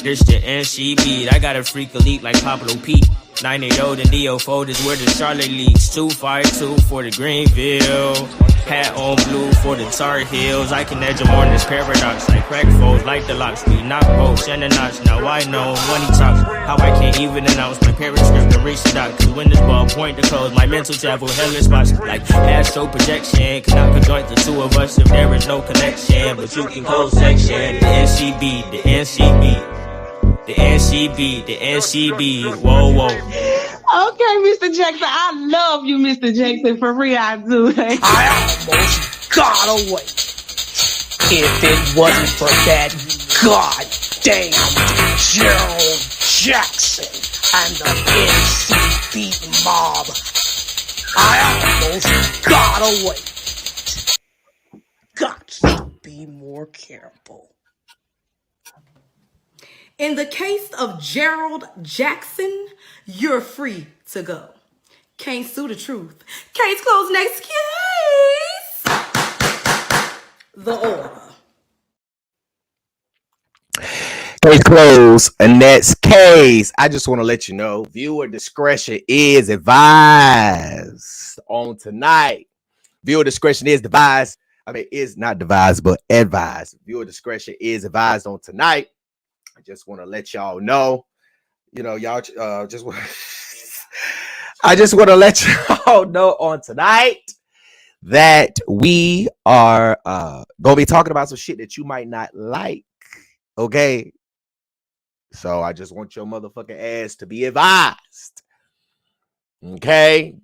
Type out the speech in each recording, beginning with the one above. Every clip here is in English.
This the NC beat. I got a freak elite like Pablo Pete. 980 the Neo folders where the Charlotte leaks. 252 for the Greenville. Hat on blue for the Tar Heels. I can edge them on this paradox like crack foes, like the locks. We knock bolts and the notch. Now I know money talks. How I can't even announce my parent script to reach the dot. Cause when this ball point to close, my mental travel hellish spots like astro projection. Cannot conjoint the two of us if there is no connection. But you can close section. The NCB, the NCB, the NCB, the NCB. Whoa, whoa. Okay, Mr. Jackson, I love you, Mr. Jackson, for real, I do. I almost got away. If it wasn't for that goddamn Gerald Jackson and the NCB mob, I almost got away. Got to be more careful. In the case of Gerald Jackson, you're free to go. Can't sue the truth. Case closed. Next case. The order. Case closed. And next case. I just want to let you know, viewer discretion is advised on tonight. Viewer discretion is advised. I mean, is not devised, but advised. Viewer discretion is advised on tonight. I just want to let y'all know, you know, y'all just I just want to let y'all know on tonight that we are gonna be talking about some shit that you might not like. Okay. So I just want your motherfucking ass to be advised. Okay.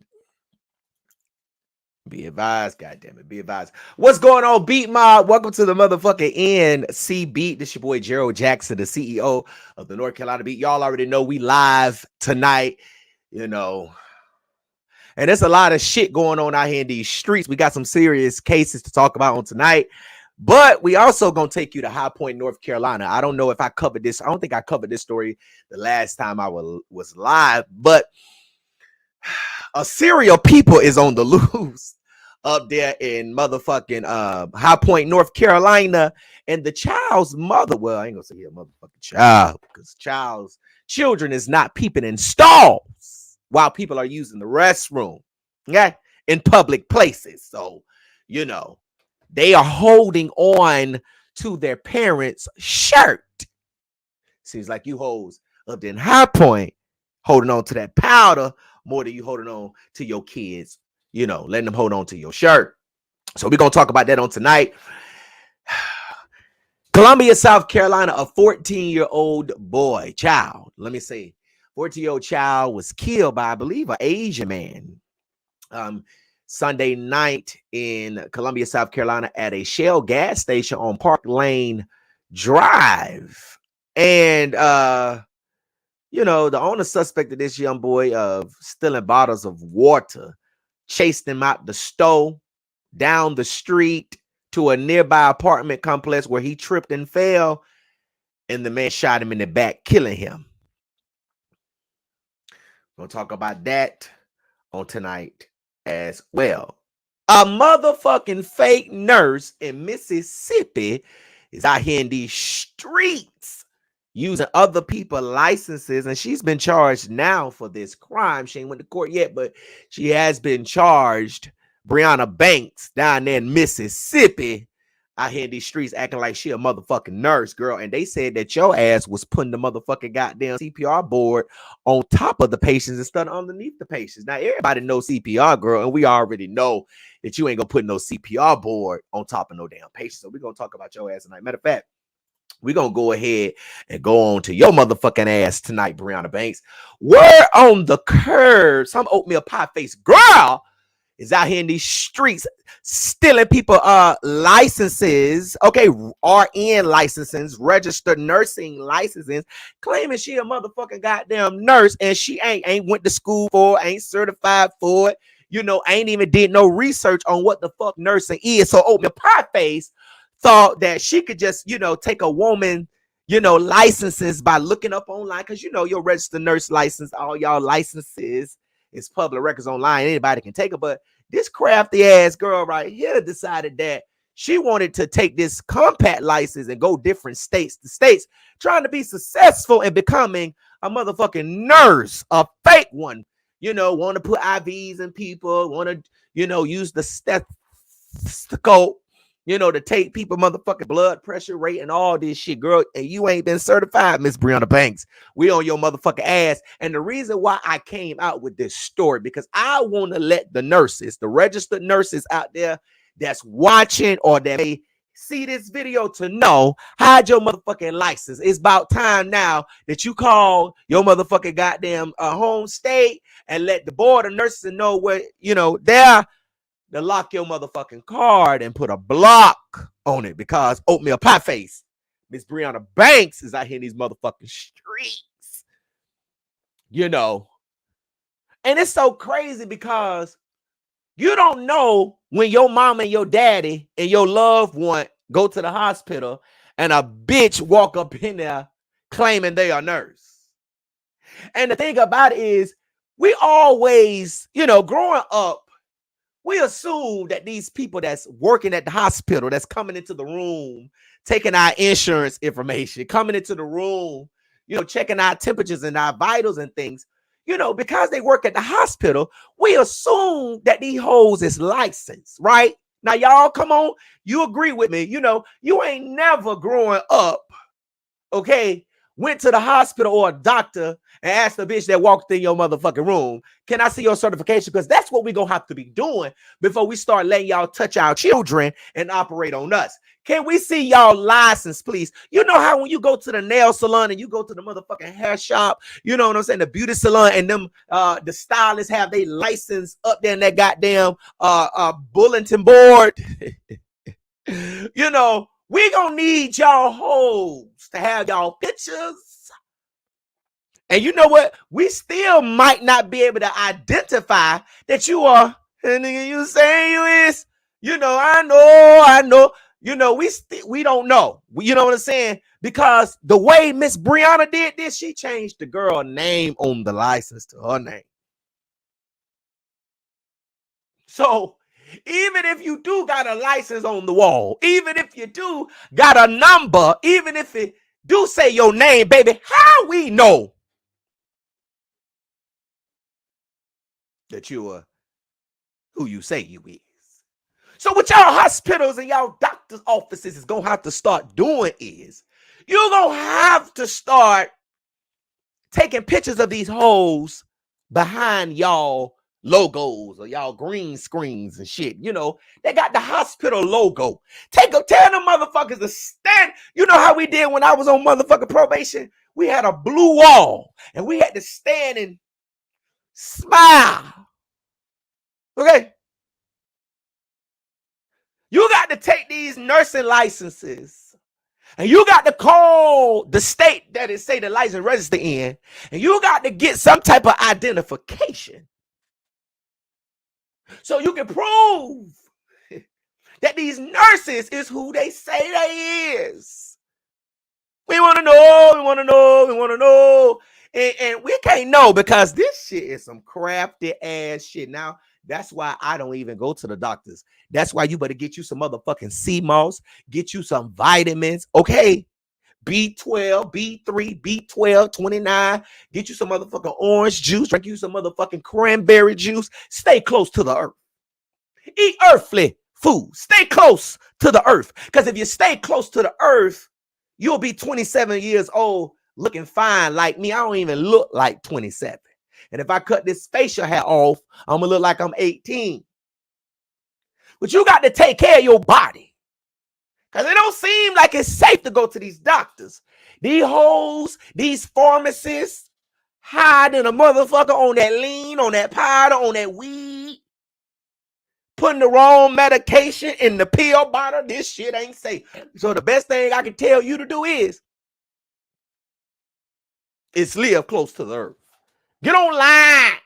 Be advised, goddammit, be advised. What's going on, Beat Mob? Welcome to the motherfucking NC Beat. This your boy Gerald Jackson, the CEO of the North Carolina Beat. Y'all already know we live tonight, you know. And there's a lot of shit going on out here in these streets. We got some serious cases to talk about on tonight. But we also gonna take you to High Point, North Carolina. I don't know if I covered this. I don't think I covered this story the last time I was live, but a serial people is on the loose up there in motherfucking High Point, North Carolina, and the child's mother. Well, I ain't gonna say a motherfucking child because children is not peeping in stalls while people are using the restroom, okay, in public places. So, you know, they are holding on to their parents' shirt. Seems like you hoes up there in High Point holding on to that powder more than you holding on to your kids, you know, letting them hold on to your shirt. So we're going to talk about that on tonight. Columbia, South Carolina, a 14-year-old boy, child, let me say, 14-year-old child was killed by, I believe, an Asian man Sunday night in Columbia, South Carolina at a Shell gas station on Park Lane Drive. And, you know, the owner suspect of this young boy of stealing bottles of water chased him out the store, down the street to a nearby apartment complex where he tripped and fell, and the man shot him in the back, killing him. We'll talk about that on tonight as well. A motherfucking fake nurse in Mississippi is out here in these streets using other people's licenses, and she's been charged now for this crime. She ain't went to court yet, but she has been charged. Brianna Banks down there in Mississippi out here in these streets acting like she a motherfucking nurse, girl. And they said that your ass was putting the motherfucking goddamn CPR board on top of the patients instead of underneath the patients. Now, everybody knows CPR, girl, and we already know that you ain't gonna put no CPR board on top of no damn patients. So we're gonna talk about your ass tonight. Matter of fact, we're going to go ahead and go on to your motherfucking ass tonight, Brianna Banks. Word on the curb. Some oatmeal pie face girl is out here in these streets stealing people licenses. Okay, RN licenses, registered nursing licenses, claiming she a motherfucking goddamn nurse, and she ain't went to school for it, ain't certified for it. You know, ain't even did no research on what the fuck nursing is. So oatmeal pie face thought that she could just, you know, take a woman, you know, licenses by looking up online, because, you know, your registered nurse license, all y'all licenses is public records online. Anybody can take it. But this crafty ass girl right here decided that She wanted to take this compact license and go different states to states, trying to be successful and becoming a motherfucking nurse, a fake one. Want to put IVs in people, want to, use the stethoscope, to take people motherfucking blood pressure rate and all this shit, girl. And you ain't been certified, Miss Brianna Banks. We on your motherfucking ass. And the reason why I came out with this story, because I want to let the nurses, the registered nurses out there that's watching or that may see this video to know, hide your motherfucking license. It's about time now that you call your motherfucking goddamn home state and let the board of nurses know where, they're to lock your motherfucking card and put a block on it, because oatmeal pie face Miss Brianna Banks is out here in these motherfucking streets. And it's so crazy because you don't know when your mom and your daddy and your loved one go to the hospital and a bitch walk up in there claiming they are a nurse. And the thing about it is, we always, growing up, we assume that these people that's working at the hospital, that's coming into the room, taking our insurance information, coming into the room, checking our temperatures and our vitals and things, because they work at the hospital, we assume that these hoes is licensed, right? Now, y'all, come on, you agree with me. You ain't never growing up, okay, went to the hospital or a doctor and asked the bitch that walked in your motherfucking room, can I see your certification? Because that's what we're going to have to be doing before we start letting y'all touch our children and operate on us. Can we see y'all license, please? You know how when you go to the nail salon and you go to the motherfucking hair shop, you know what I'm saying, the beauty salon, and them the stylists have their license up there in that goddamn bulletin board. We gonna need y'all hoes to have y'all pictures. And you know what? We still might not be able to identify that you are. And you say you is. I know. We don't know. You know what I'm saying? Because the way Miss Brianna did this, she changed the girl name on the license to her name. So even if you do got a license on the wall, even if you do got a number, even if it do say your name, baby, how we know that you are who you say you is? So what y'all hospitals and y'all doctors' offices is gonna have to start doing is, you're gonna have to start taking pictures of these hoes behind y'all logos or y'all green screens and shit. They got the hospital logo. Tell them motherfuckers to stand. You know how we did when I was on motherfucking probation? We had a blue wall and we had to stand and smile. Okay? You got to take these nursing licenses and you got to call the state that it say the license register in, and you got to get some type of identification so you can prove that these nurses is who they say they is. We want to know. And we can't know because this shit is some crafty ass shit. Now, that's why I don't even go to the doctors. That's why you better get you some motherfucking sea moss, get you some vitamins, okay? B12, B3, B12, 29. Get you some motherfucking orange juice. Drink you some motherfucking cranberry juice. Stay close to the earth. Eat earthly food. Stay close to the earth. Because if you stay close to the earth, you'll be 27 years old looking fine like me. I don't even look like 27. And if I cut this facial hair off, I'm going to look like I'm 18. But you got to take care of your body. Because it don't seem like it's safe to go to these doctors. These hoes, these pharmacists, hiding a motherfucker on that lean, on that powder, on that weed. Putting the wrong medication in the pill bottle. This shit ain't safe. So the best thing I can tell you to do is live close to the earth. Get online.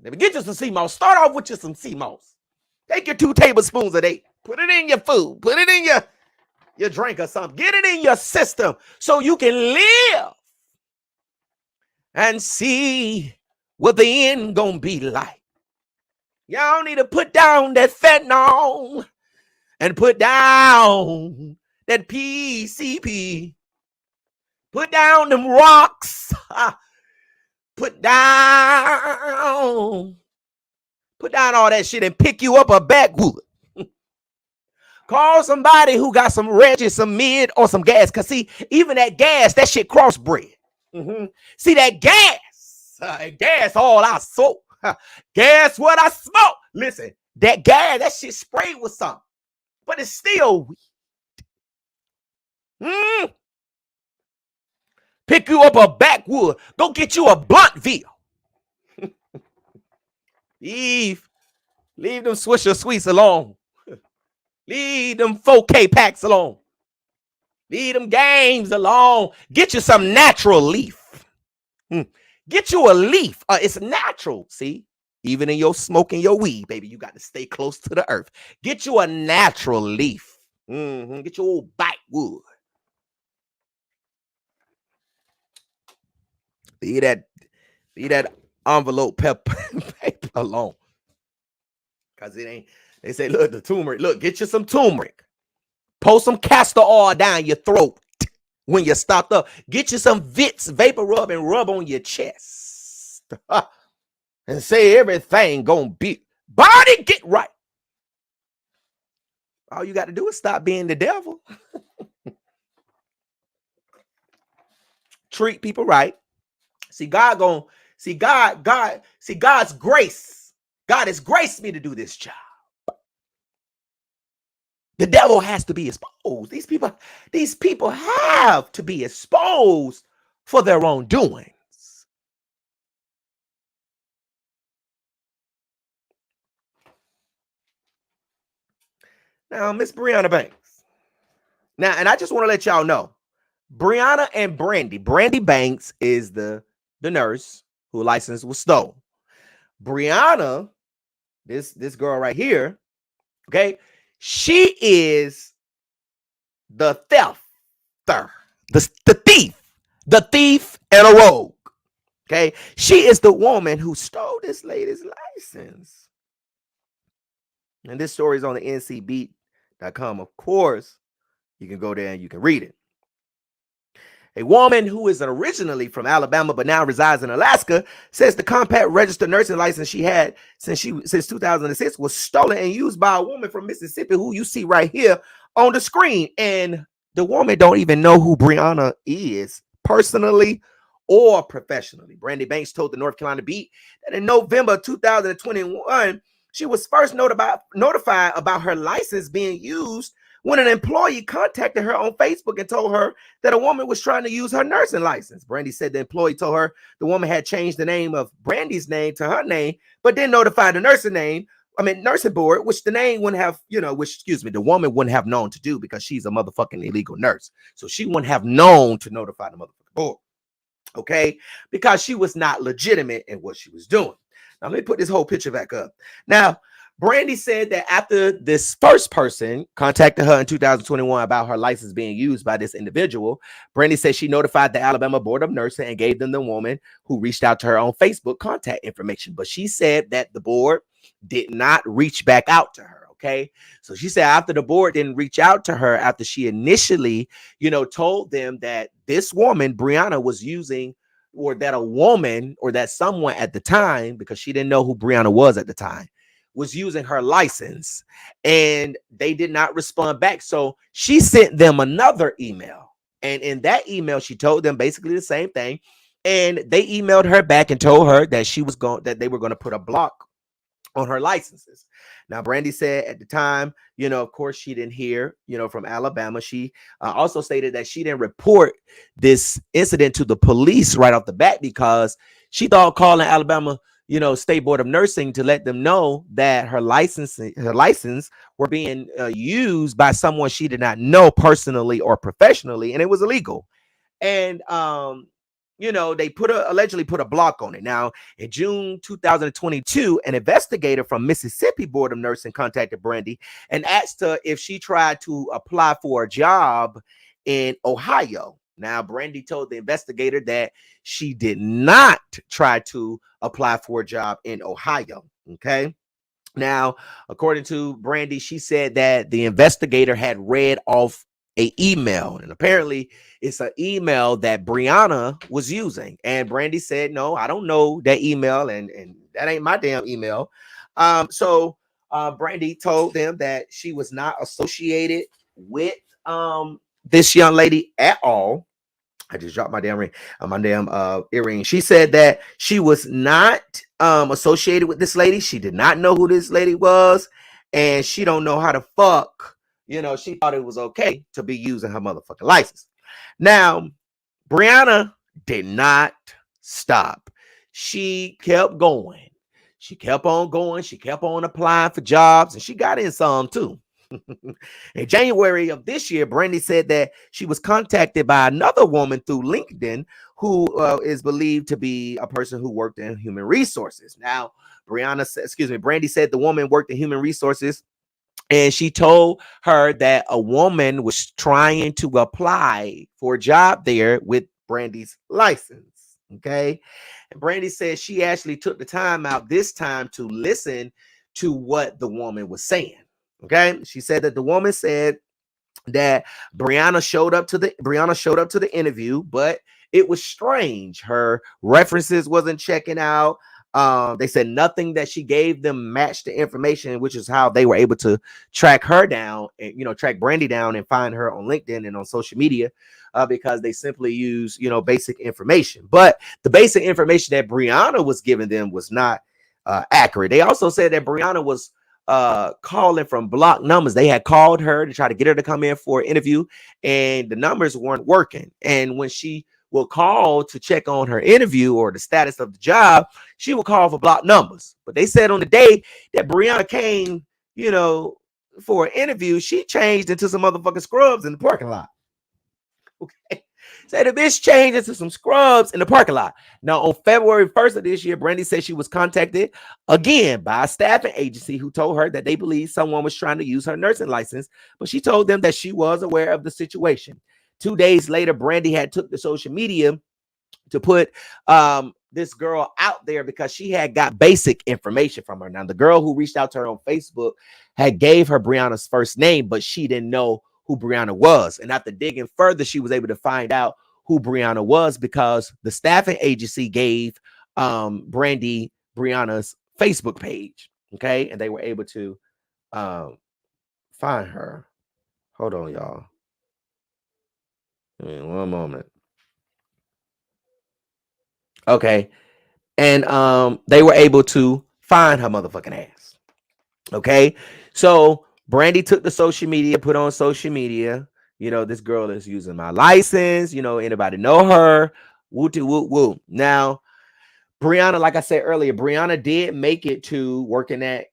Let me get you some sea moss. Start off with you some sea moss. Take your 2 tablespoons a day. Put it in your food. Put it in your drink or something. Get it in your system so you can live and see what the end gonna be like. Y'all need to put down that fentanyl and put down that PCP. Put down them rocks. Put down all that shit and pick you up a backwood. Call somebody who got some Reggie, some mid, or some gas. Because, see, even that gas, that shit crossbred. See, that gas all I soak. Gas what I smoke. Listen, that gas, that shit sprayed with something. But it's still weed. Pick you up a backwood. Go get you a Bluntville. Leave them Swisher Sweets alone. Leave them 4K packs alone. Leave them games alone. Get you some natural leaf. Get you a leaf. It's natural. See, even in your smoking your weed, baby, you got to stay close to the earth. Get you a natural leaf. Get your old backwood. Leave that envelope paper alone. Because it ain't, they say, look, the turmeric. Look, get you some turmeric. Pour some castor oil down your throat when you're stopped up. Get you some Vicks vapor rub and rub on your chest. And say everything gonna be. Body, get right. All you got to do is stop being the devil. Treat people right. See, God's grace. God has graced me to do this job. The devil has to be exposed. These people have to be exposed for their wrongdoings. Now, Miss Brianna Banks. Now, and I just want to let y'all know, Brianna and Brandy Banks is the nurse whose license was stolen. Brianna, this girl right here, okay, she is the thefter, the thief and a rogue. Okay, she is the woman who stole this lady's license. And this story is on the ncbeat.com. Of course, you can go there and you can read it. A woman who is originally from Alabama but now resides in Alaska says the compact registered nursing license she had since 2006 was stolen and used by a woman from Mississippi who you see right here on the screen. And the woman don't even know who Brianna is personally or professionally. Brandy Banks told the North Carolina Beat that in November 2021, she was first notified about her license being used when an employee contacted her on Facebook and told her that a woman was trying to use her nursing license. Brandy said the employee told her the woman had changed the name of Brandy's name to her name, but then notified the nursing board, which the name wouldn't have, the woman wouldn't have known to do because she's a motherfucking illegal nurse. So she wouldn't have known to notify the motherfucking board. Okay, because she was not legitimate in what she was doing. Now, let me put this whole picture back up. Now, Brandy said that after this first person contacted her in 2021 about her license being used by this individual, Brandy said she notified the Alabama Board of Nursing and gave them the woman who reached out to her on Facebook contact information. But she said that the board did not reach back out to her. Okay, so she said after the board didn't reach out to her after she initially, told them that this woman, Brianna, was using, or that a woman or that someone at the time, because she didn't know who Brianna was at the time, was using her license, and they did not respond back. So she sent them another email. And in that email, she told them basically the same thing. And they emailed her back and told her that they were going to put a block on her licenses. Now, Brandy said at the time, of course, she didn't hear, from Alabama. She also stated that she didn't report this incident to the police right off the bat because she thought calling Alabama, State Board of Nursing to let them know that her license were being used by someone she did not know personally or professionally, and it was illegal. And they allegedly put a block on it. Now, in June 2022, an investigator from Mississippi Board of Nursing contacted Brandy and asked her if she tried to apply for a job in Ohio. Now, Brandy told the investigator that she did not try to apply for a job in Ohio. Okay. Now, according to Brandy, she said that the investigator had read off a email, and apparently it's an email that Brianna was using. And Brandy said, "No, I don't know that email, and that ain't my damn email." So Brandy told them that she was not associated with this young lady at all. I just dropped my damn ring, my damn earring. She said that she was not associated with this lady. She did not know who this lady was, and she don't know how to fuck. She thought it was okay to be using her motherfucking license. Now, Brianna did not stop. She kept going. She kept on going. She kept on applying for jobs, and she got in some too. In January of this year, Brandy said that she was contacted by another woman through LinkedIn who is believed to be a person who worked in human resources. Now, Brandy said the woman worked in human resources, and she told her that a woman was trying to apply for a job there with Brandy's license. Okay. And Brandy said she actually took the time out this time to listen to what the woman was saying. Okay. She said that the woman said that Brianna showed up to the interview, but it was strange. Her references wasn't checking out. They said nothing that she gave them matched the information, which is how they were able to track her down and track Brandy down and find her on LinkedIn and on social media, because they simply use basic information. But the basic information that Brianna was giving them was not accurate. They also said that Brianna was calling from blocked numbers. They had called her to try to get her to come in for an interview, and the numbers weren't working. And when she will call to check on her interview or the status of the job, she will call for blocked numbers. But they said on the day that Brianna came, for an interview, she changed into some motherfucking scrubs in the parking lot. Okay. Say the bitch changed into some scrubs in the parking lot. Now, on February 1st of this year, Brandy said she was contacted again by a staffing agency who told her that they believed someone was trying to use her nursing license, but she told them that she was aware of the situation. 2 days later, Brandy had took to social media to put this girl out there because she had got basic information from her. Now, the girl who reached out to her on Facebook had gave her Brianna's first name, but she didn't know who Brianna was. And after digging further, she was able to find out who Brianna was because the staffing agency gave Brandy Brianna's Facebook page. Okay. And they were able to find her. Hold on, y'all. One moment. Okay. And they were able to find her motherfucking ass. Okay. So Brandy took the social media, put on social media, this girl is using my license, anybody know her? Woo. Now, Brianna, like I said earlier, Brianna did make it to working at,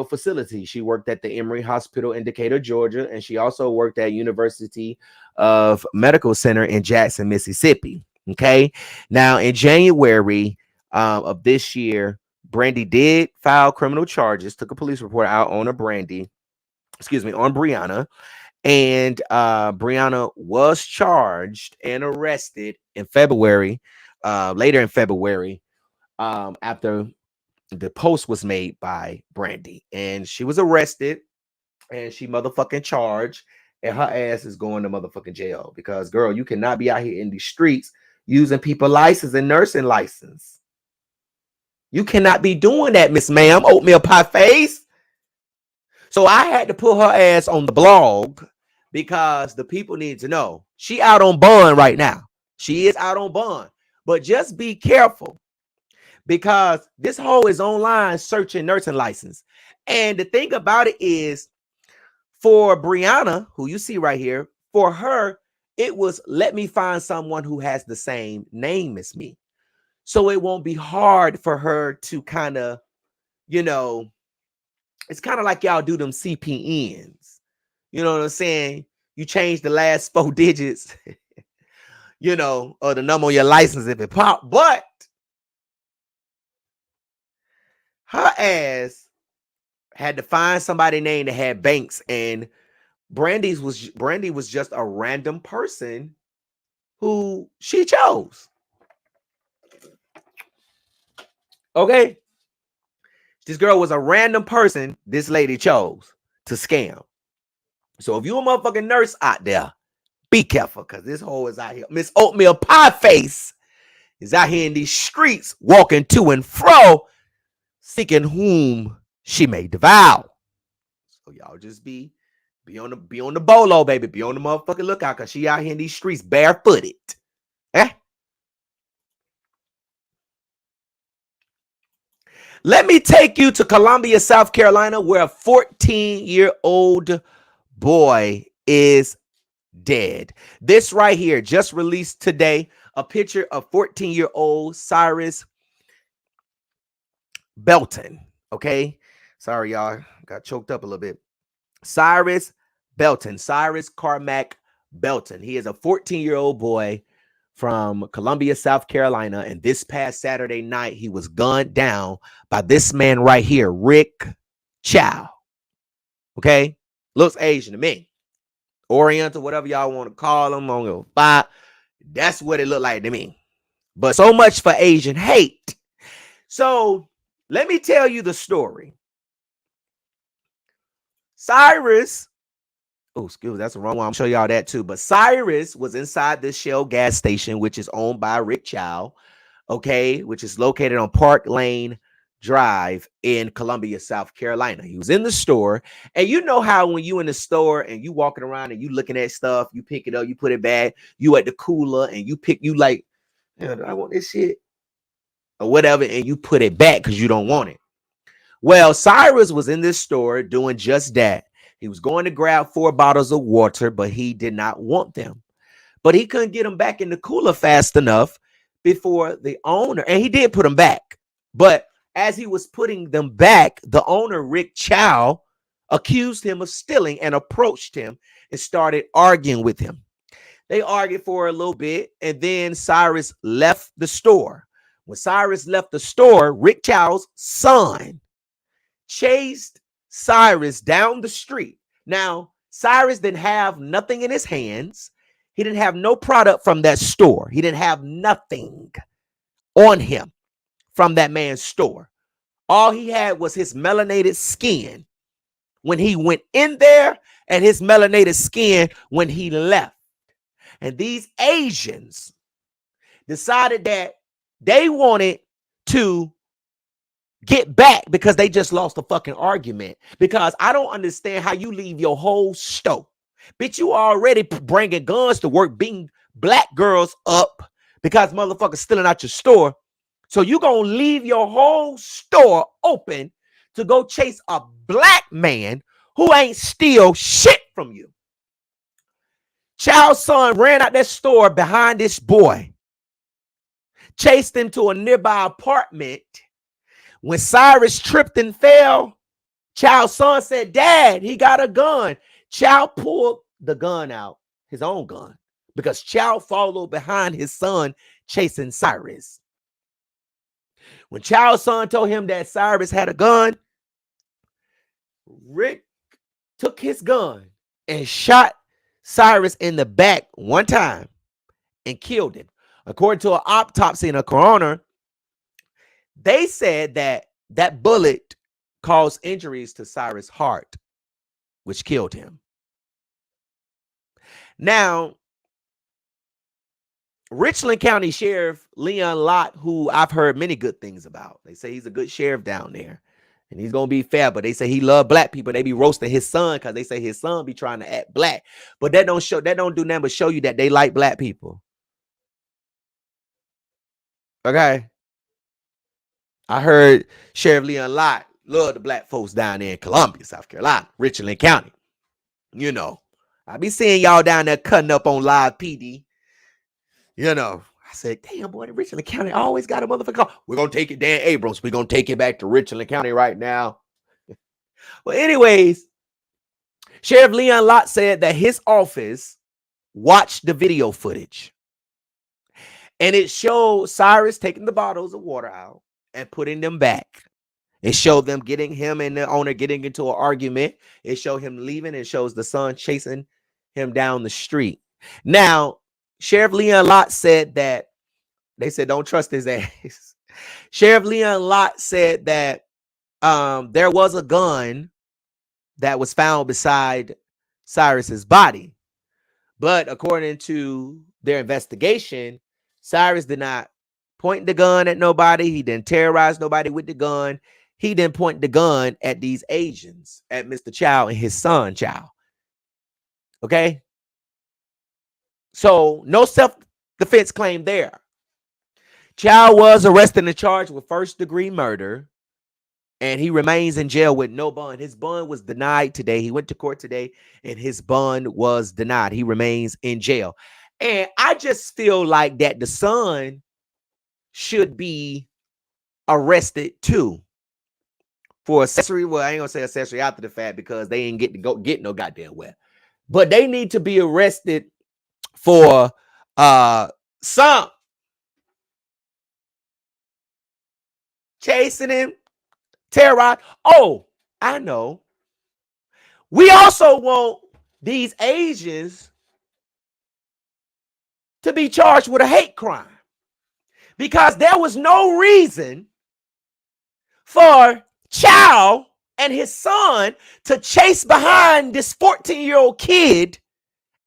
facility. She worked at the Emory Hospital in Decatur, Georgia, and she also worked at University of Medical Center in Jackson, Mississippi. Okay. Now, in January of this year, Brandy did file criminal charges, took a police report out on Brianna. And Brianna was charged and arrested in February, later in February, after the post was made by Brandy. And she was arrested and she motherfucking charged, and her ass is going to motherfucking jail because, girl, you cannot be out here in these streets using people license and nursing license. You cannot be doing that, Miss Ma'am, oatmeal pie face. So I had to put her ass on the blog because the people need to know she out on bond right now. She is out on bond, but just be careful because this hoe is online searching nursing license. And the thing about it is, for Brianna, who you see right here, for her, it was let me find someone who has the same name as me. So it won't be hard for her to kind of, it's kind of like y'all do them CPNs. You know what I'm saying? You change the last 4 digits, or the number on your license if it pop. But her ass had to find somebody named that had banks, and Brandy was just a random person who she chose. Okay. This girl was a random person this lady chose to scam. So if you a motherfucking nurse out there, be careful, because this hoe is out here. Miss Oatmeal Pie Face is out here in these streets, walking to and fro, seeking whom she may devour. So y'all just be on the bolo, baby. Be on the motherfucking lookout, because she out here in these streets barefooted. Eh? Let me take you to Columbia, South Carolina, where a 14-year-old boy is dead. This right here, just released today, a picture of 14-year-old Cyrus Belton. Okay, sorry y'all, got choked up a little bit. Cyrus Belton, Cyrus Carmack Belton. He is a 14-year-old boy from Columbia, South Carolina, and this past Saturday night he was gunned down by this man right here, Rick Chow. Okay, looks Asian to me, Oriental, whatever y'all want to call him. On your spot, that's what it looked like to me. But so much for Asian hate. So let me tell you the story. Cyrus, oh, excuse me, that's the wrong one. I'm show y'all that too. But Cyrus was inside this Shell gas station, which is owned by Rick Chow, okay, which is located on Park Lane Drive in Columbia, South Carolina. He was in the store, and you know how when you in the store and you walking around and you looking at stuff, you pick it up, you put it back, you at the cooler and you like, I want this shit or whatever, and you put it back because you don't want it. Well, Cyrus was in this store doing just that. He was going to grab 4 bottles of water, but he did not want them. But he couldn't get them back in the cooler fast enough before the owner, and he did put them back. But as he was putting them back, the owner, Rick Chow, accused him of stealing and approached him and started arguing with him. They argued for a little bit, and then Cyrus left the store. When Cyrus left the store, Rick Chow's son chased Cyrus down the street. Now, Cyrus didn't have nothing in his hands. He didn't have no product from that store. He didn't have nothing on him from that man's store. All he had was his melanated skin when he went in there and his melanated skin when he left. And these Asians decided that they wanted to get back because they just lost a fucking argument. Because I don't understand how you leave your whole store. Bitch, you already bringing guns to work, beating black girls up because motherfuckers stealing out your store. So you gonna leave your whole store open to go chase a black man who ain't steal shit from you. Child's son ran out that store behind this boy, chased him to a nearby apartment. When Cyrus tripped and fell, Child's son said, "Dad, he got a gun." Child pulled the gun out, his own gun, because Child followed behind his son chasing Cyrus. When Child's son told him that Cyrus had a gun, Rick took his gun and shot Cyrus in the back one time and killed him. According to an autopsy and a coroner, they said that that bullet caused injuries to Cyrus' heart, which killed him. Now, Richland County Sheriff Leon Lott, who I've heard many good things about. They say he's a good sheriff down there and he's going to be fair, but they say he love black people. They be roasting his son because they say his son be trying to act black, but that don't do nothing but show you that they like black people. Okay. I heard Sheriff Leon Lott love the black folks down there in Columbia, South Carolina, Richland County. You know, I be seeing y'all down there cutting up on live PD. You know, I said, damn, boy, the Richland County always got a motherfucker. We're going to take it, Dan Abrams. We're going to take it back to Richland County right now. Well, anyways, Sheriff Leon Lott said that his office watched the video footage. And it showed Cyrus taking the bottles of water out and putting them back. It showed them getting him and the owner getting into an argument. It showed him leaving. It shows the son chasing him down the street. Now, Sheriff Leon Lott said that they said don't trust his ass. Sheriff Leon Lott said that there was a gun that was found beside Cyrus's body. But according to their investigation, Cyrus did not point the gun at nobody. He didn't terrorize nobody with the gun. He didn't point the gun at these Asians, at Mr. Chow and his son, Chow. Okay? So no self-defense claim there. Chow was arrested and charged with first-degree murder, and he remains in jail with no bond. His bond was denied today. He went to court today, and his bond was denied. He remains in jail. And I just feel like that the son should be arrested too for accessory. Well, I ain't gonna say accessory after the fact because they ain't get no goddamn well. But they need to be arrested for some chasing him, terror. Oh, I know. We also want these Asians to be charged with a hate crime because there was no reason for Chow and his son to chase behind this 14-year-old kid,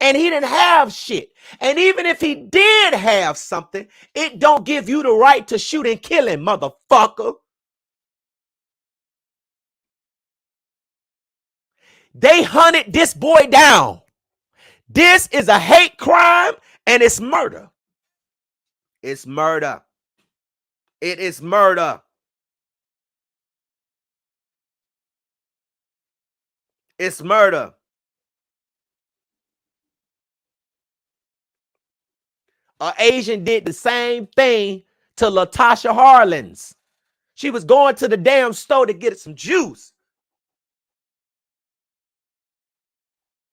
and he didn't have shit. And even if he did have something, it don't give you the right to shoot and kill him, motherfucker. They hunted this boy down. This is a hate crime and it's murder. It's murder. It is murder. It's murder. An Asian did the same thing to Latasha Harlins. She was going to the damn store to get some juice.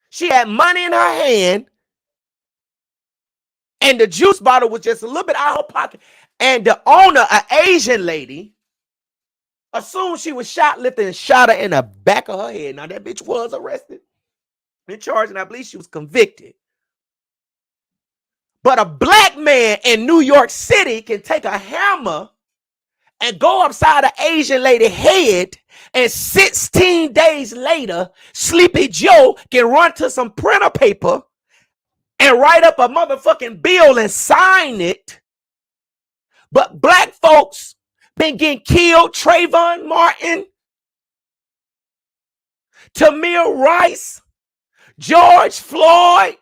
She had money in her hand, and the juice bottle was just a little bit out of her pocket. And the owner, an Asian lady, assumed she was shoplifting and shot her in the back of her head. Now, that bitch was arrested and charged, and I believe she was convicted. But a black man in New York City can take a hammer and go upside an Asian lady's head, and 16 days later, Sleepy Joe can run to some printer paper and write up a motherfucking bill and sign it. But black folks been getting killed. Trayvon Martin, Tamir Rice, George Floyd,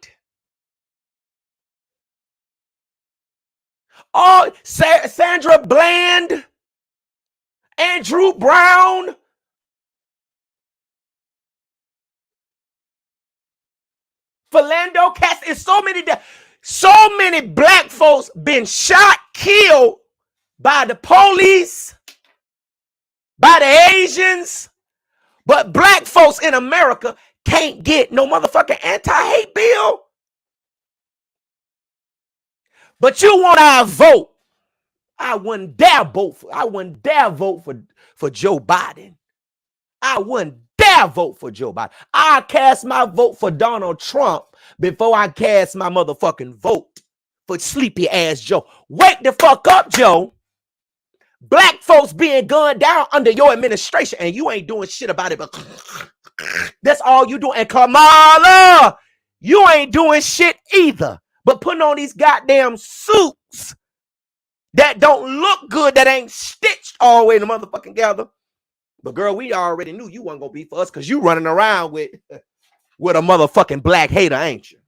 Sandra Bland, Andrew Brown, Philando Castile. It's so many black folks been shot, killed by the police, by the Asians, but black folks in America can't get no motherfucking anti-hate bill. But you want our vote. I wouldn't dare vote for Joe Biden. I wouldn't dare vote for Joe Biden. I cast my vote for Donald Trump before I cast my motherfucking vote for sleepy ass Joe. Wake the fuck up, Joe. Black folks being gunned down under your administration, and you ain't doing shit about it. But that's all you do. And Kamala, you ain't doing shit either. But putting on these goddamn suits that don't look good, that ain't stitched all the way together. But girl, we already knew you wasn't gonna be for us because you running around with a motherfucking black hater, ain't you?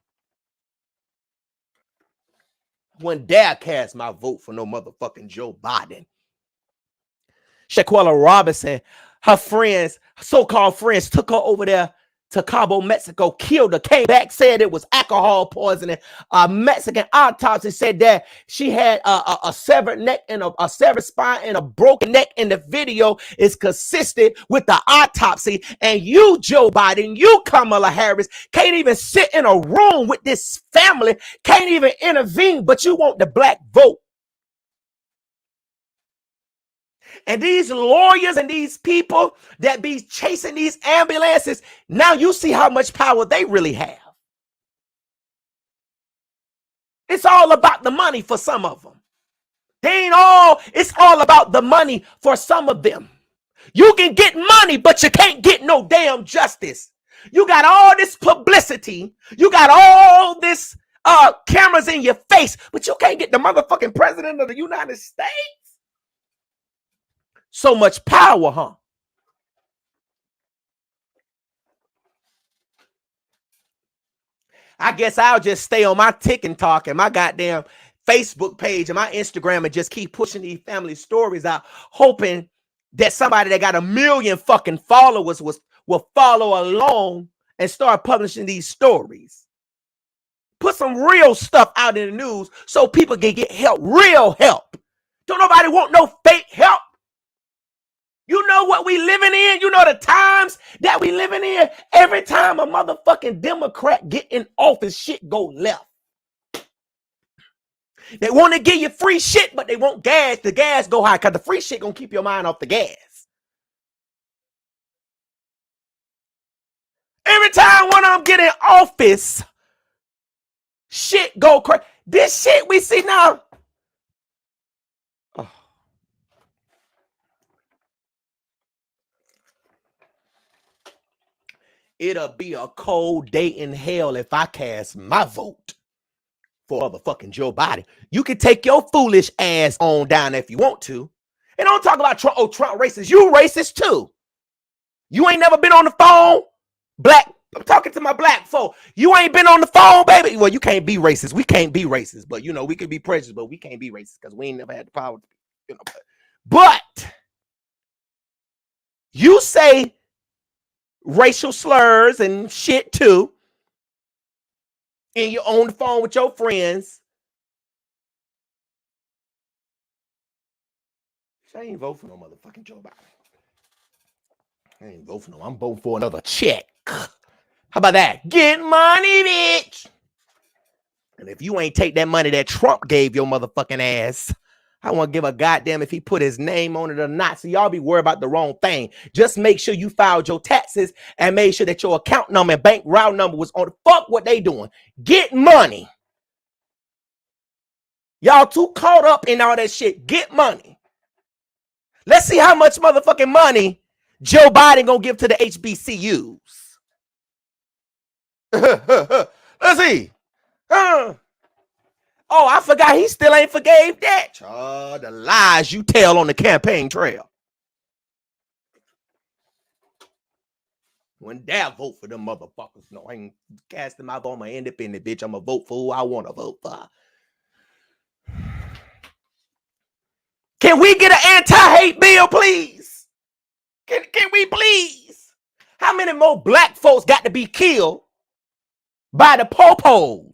Wouldn't dare cast my vote for no motherfucking Joe Biden. Shaquella Robinson, her friends, so-called friends, took her over there to Cabo, Mexico, killed her, came back, said it was alcohol poisoning. A Mexican autopsy said that she had a severed neck and a severed spine and a broken neck, and the video is consistent with the autopsy. And you, Joe Biden, you, Kamala Harris, can't even sit in a room with this family, can't even intervene, but you want the black vote. And these lawyers and these people that be chasing these ambulances, now you see how much power they really have. It's all about the money for some of them. It's all about the money for some of them. You can get money, but you can't get no damn justice. You got all this publicity. You got all this cameras in your face, but you can't get the motherfucking president of the United States. So much power, huh? I guess I'll just stay on my tick and talk and my goddamn Facebook page and my Instagram and just keep pushing these family stories out, hoping that somebody that got 1 million fucking followers will follow along and start publishing these stories. Put some real stuff out in the news so people can get help, real help. Don't nobody want no fake help. You know what we living in? You know the times that we living in? Every time a motherfucking Democrat get in office, shit go left. They want to give you free shit, but they want gas. The gas go high because the free shit gonna keep your mind off the gas. Every time one of them get in office, shit go crazy. This shit we see now. Oh. It'll be a cold day in hell if I cast my vote for motherfucking Joe Biden. You can take your foolish ass on down if you want to. And don't talk about Trump. Oh, Trump racist. You racist too. You ain't never been on the phone. Black. I'm talking to my black folk. You ain't been on the phone, baby. Well, you can't be racist. We can't be racist. But, you know, we could be prejudiced, but we can't be racist because we ain't never had the power. You know, but you say racial slurs and shit too, and you're on the phone with your friends. I ain't vote for no motherfucking Joe Biden. I ain't vote for no. I'm voting for another check. How about that? Get money, bitch. And if you ain't take that money that Trump gave your motherfucking ass, I won't give a goddamn if he put his name on it or not. So y'all be worried about the wrong thing. Just make sure you filed your taxes and made sure that your account number and bank route number was on. Fuck what they doing. Get money. Y'all too caught up in all that shit. Get money. Let's see how much motherfucking money Joe Biden gonna give to the HBCUs. Let's see. Oh, I forgot he still ain't forgave that. Oh, the lies you tell on the campaign trail. When dare vote for them motherfuckers. No, I ain't casting my vote. I'm an independent bitch. I'm gonna vote for who I want to vote for. Can we get an anti-hate bill, please? Can we please? How many more black folks got to be killed by the popos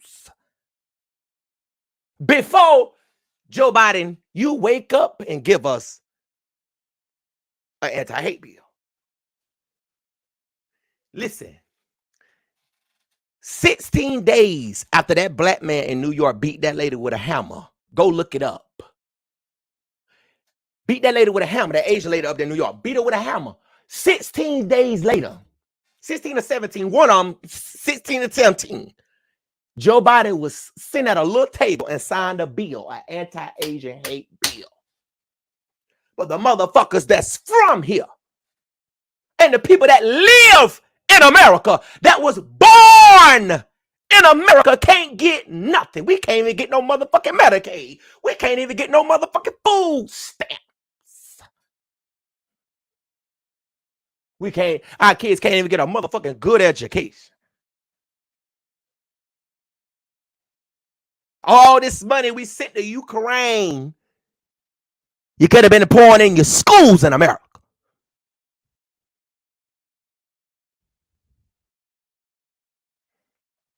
before Joe Biden, you wake up and give us an anti-hate bill? Listen, 16 days after that black man in New York beat that lady with a hammer, go look it up. Beat that lady with a hammer, that Asian lady up there in New York, beat her with a hammer. 16 days later, 16 or 17, one of them, 16 or 17, Joe Biden was sitting at a little table and signed a bill, an anti-Asian hate bill. But the motherfuckers that's from here and the people that live in America, that was born in America, can't get nothing. We can't even get no motherfucking Medicaid. We can't even get no motherfucking food stamps. We can't, our kids can't even get a motherfucking good education. All this money we sent to Ukraine, you could have been pouring in your schools in America.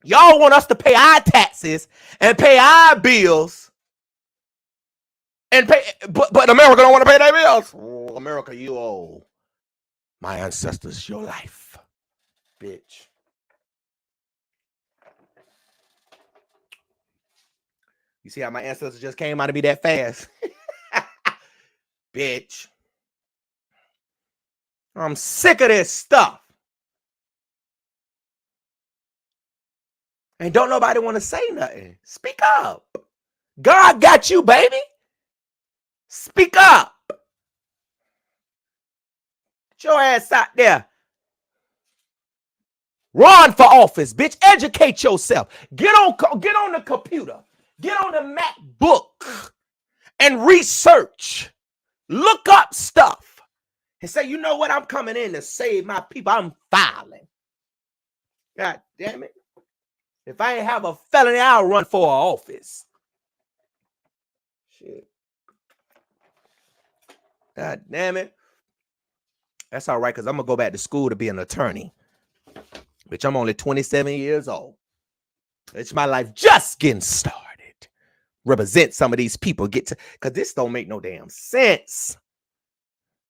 Y'all want us to pay our taxes and pay our bills and pay, but America don't want to pay their bills. Oh, America, you owe my ancestors your life, bitch. You see how my ancestors just came out to be that fast? Bitch. I'm sick of this stuff. And don't nobody want to say nothing. Speak up. God got you, baby. Speak up. your ass out there. Run for office, bitch. Educate yourself. Get on the computer. Get on the MacBook and research. Look up stuff. And say, you know what? I'm coming in to save my people. I'm filing. God damn it. If I ain't have a felony, I'll run for office. Shit. God damn it. That's all right, because I'm going to go back to school to be an attorney. Bitch, I'm only 27 years old. It's my life just getting started. Represent some of these people. Because this don't make no damn sense.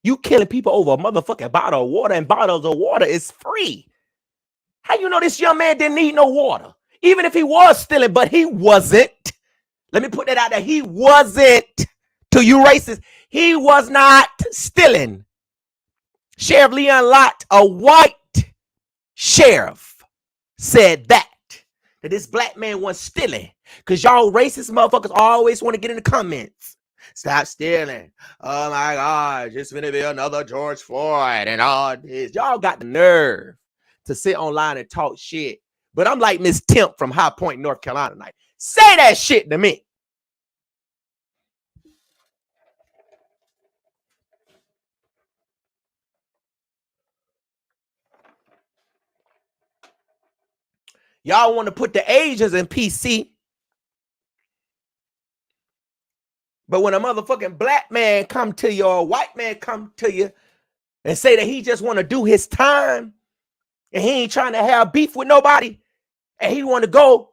You killing people over a motherfucking bottle of water, and bottles of water is free. How you know this young man didn't need no water? Even if he was stealing, but he wasn't. Let me put that out there. He wasn't. To you racists, he was not stealing. Sheriff Leon Lott, a white sheriff, said that this black man wasn't stealing. Because y'all racist motherfuckers always want to get in the comments. Stop stealing. Oh my God, it's gonna be another George Floyd and all this. Y'all got the nerve to sit online and talk shit. But I'm like Miss Temp from High Point, North Carolina tonight. Say that shit to me. Y'all want to put the Asians in PC. But when a motherfucking black man come to you or a white man come to you and say that he just want to do his time and he ain't trying to have beef with nobody and he want to go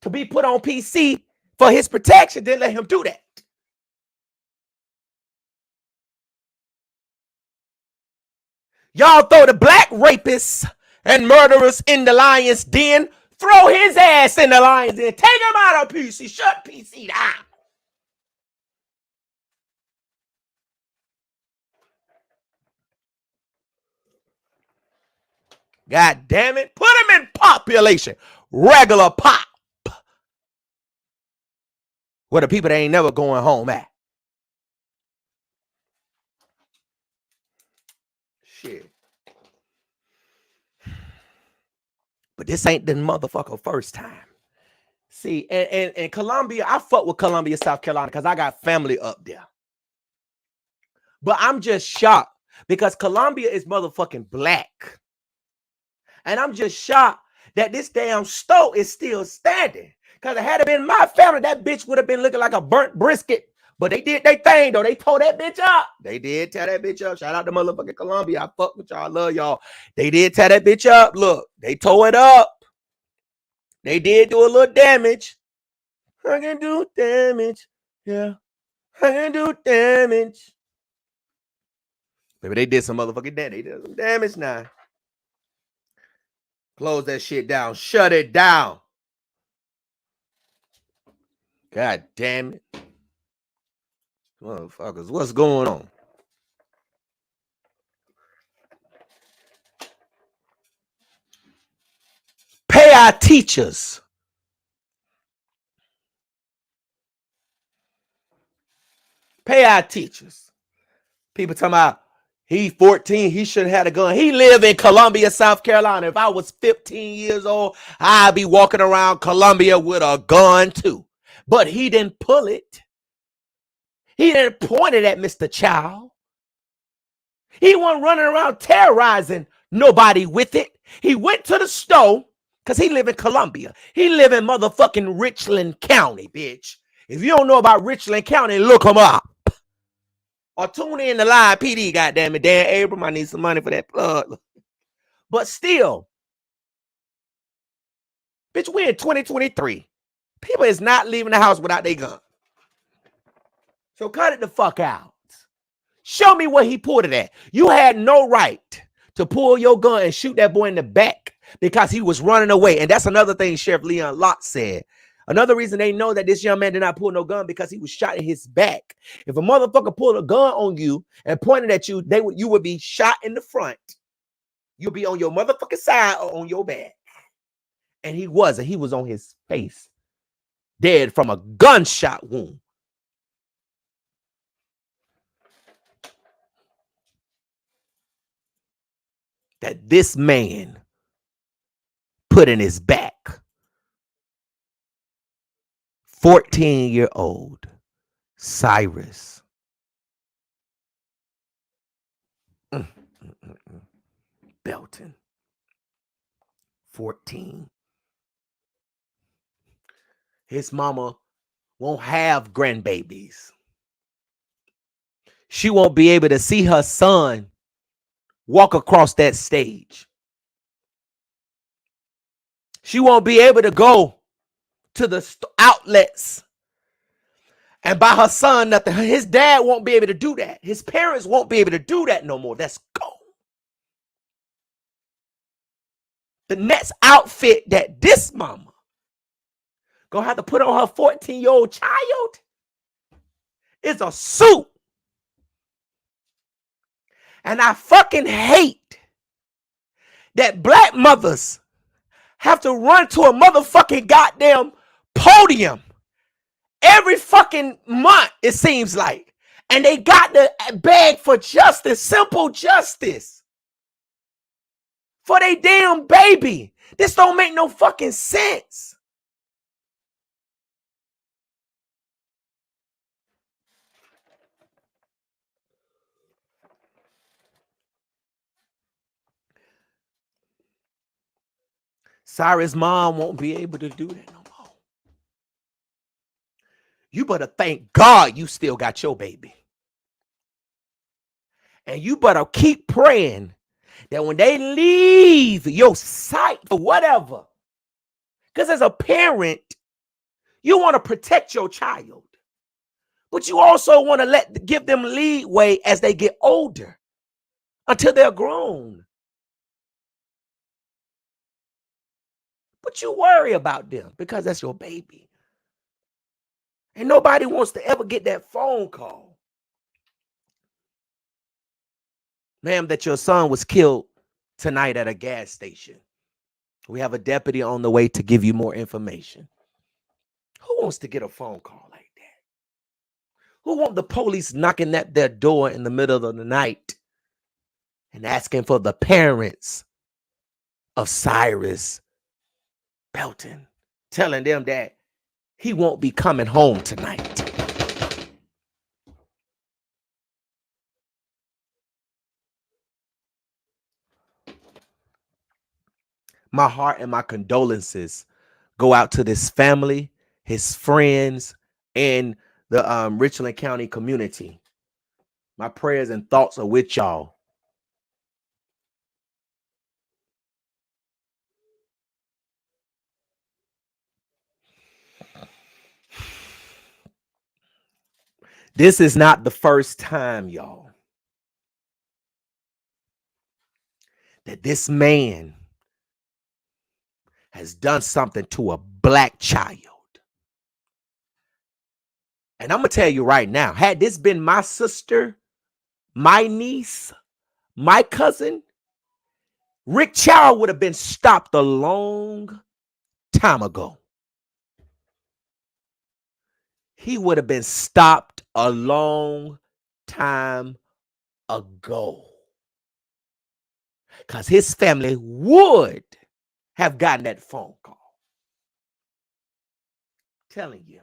to be put on PC for his protection, then let him do that. Y'all throw the black rapists and murderers in the lion's den. Throw his ass in the lion's den. Take him out of PC. Shut PC down. God damn it. Put him in population. Regular pop. Where the people that ain't never going home at. Shit. But this ain't the motherfucker first time. See, and Columbia, I fuck with Columbia, South Carolina, because I got family up there. But I'm just shocked because Columbia is motherfucking black. And I'm just shocked that this damn stove is still standing. Because if it had been my family, that bitch would have been looking like a burnt brisket. But they did their thing, though. They tore that bitch up. They did tear that bitch up. Shout out to motherfucking Columbia. I fuck with y'all. I love y'all. They did tear that bitch up. Look, they tore it up. They did do a little damage. I can do damage. Yeah. I can do damage. Maybe they did some motherfucking damage. They did some damage now. Close that shit down. Shut it down. God damn it. Motherfuckers, what's going on? Pay our teachers. Pay our teachers. People talking about he 14, he shouldn't have a gun. He live in Columbia, South Carolina. If I was 15 years old, I'd be walking around Columbia with a gun too. But he didn't pull it. He didn't point it at Mr. Child. He wasn't running around terrorizing nobody with it. He went to the store because he live in Columbia. He live in motherfucking Richland County, bitch. If you don't know about Richland County, look him up. Or tune in to Live PD, goddamn it. Dan Abram, I need some money for that plug. But still, bitch, we're in 2023. People is not leaving the house without their gun. So cut it the fuck out. Show me where he pulled it at. You had no right to pull your gun and shoot that boy in the back because he was running away. And that's another thing Sheriff Leon Lott said. Another reason they know that this young man did not pull no gun because he was shot in his back. If a motherfucker pulled a gun on you and pointed at you, you would be shot in the front. You'll be on your motherfucking side or on your back. And he wasn't. He was on his face, dead from a gunshot wound. that this man put in his back. 14-year-old Cyrus Belton. 14. His mama won't have grandbabies. She won't be able to see her son walk across that stage. She won't be able to go to the outlets and buy her son nothing. His dad won't be able to do that. His parents won't be able to do that no more. That's gone. The next outfit that this mama gonna have to put on her 14-year-old child is a suit. And I fucking hate that black mothers have to run to a motherfucking goddamn podium every fucking month, it seems like. And they got to beg for justice, simple justice for their damn baby. This don't make no fucking sense. Cyrus' mom won't be able to do that no more. You better thank God you still got your baby. And you better keep praying that when they leave your sight or whatever, because as a parent, you want to protect your child, but you also want to give them leeway as they get older until they're grown. But you worry about them because that's your baby. And nobody wants to ever get that phone call, ma'am, that your son was killed tonight at a gas station. We have a deputy on the way to give you more information. Who wants to get a phone call like that? Who want the police knocking at their door in the middle of the night and asking for the parents of Cyrus Belton, telling them that he won't be coming home tonight? My heart and my condolences go out to this family, his friends, and the Richland County community. My prayers and thoughts are with y'all. This is not the first time, y'all, that this man has done something to a black child. And I'm going to tell you right now, had this been my sister, my niece, my cousin, Rick Chow would have been stopped a long time ago. He would have been stopped a long time ago. Because his family would have gotten that phone call. I'm telling you.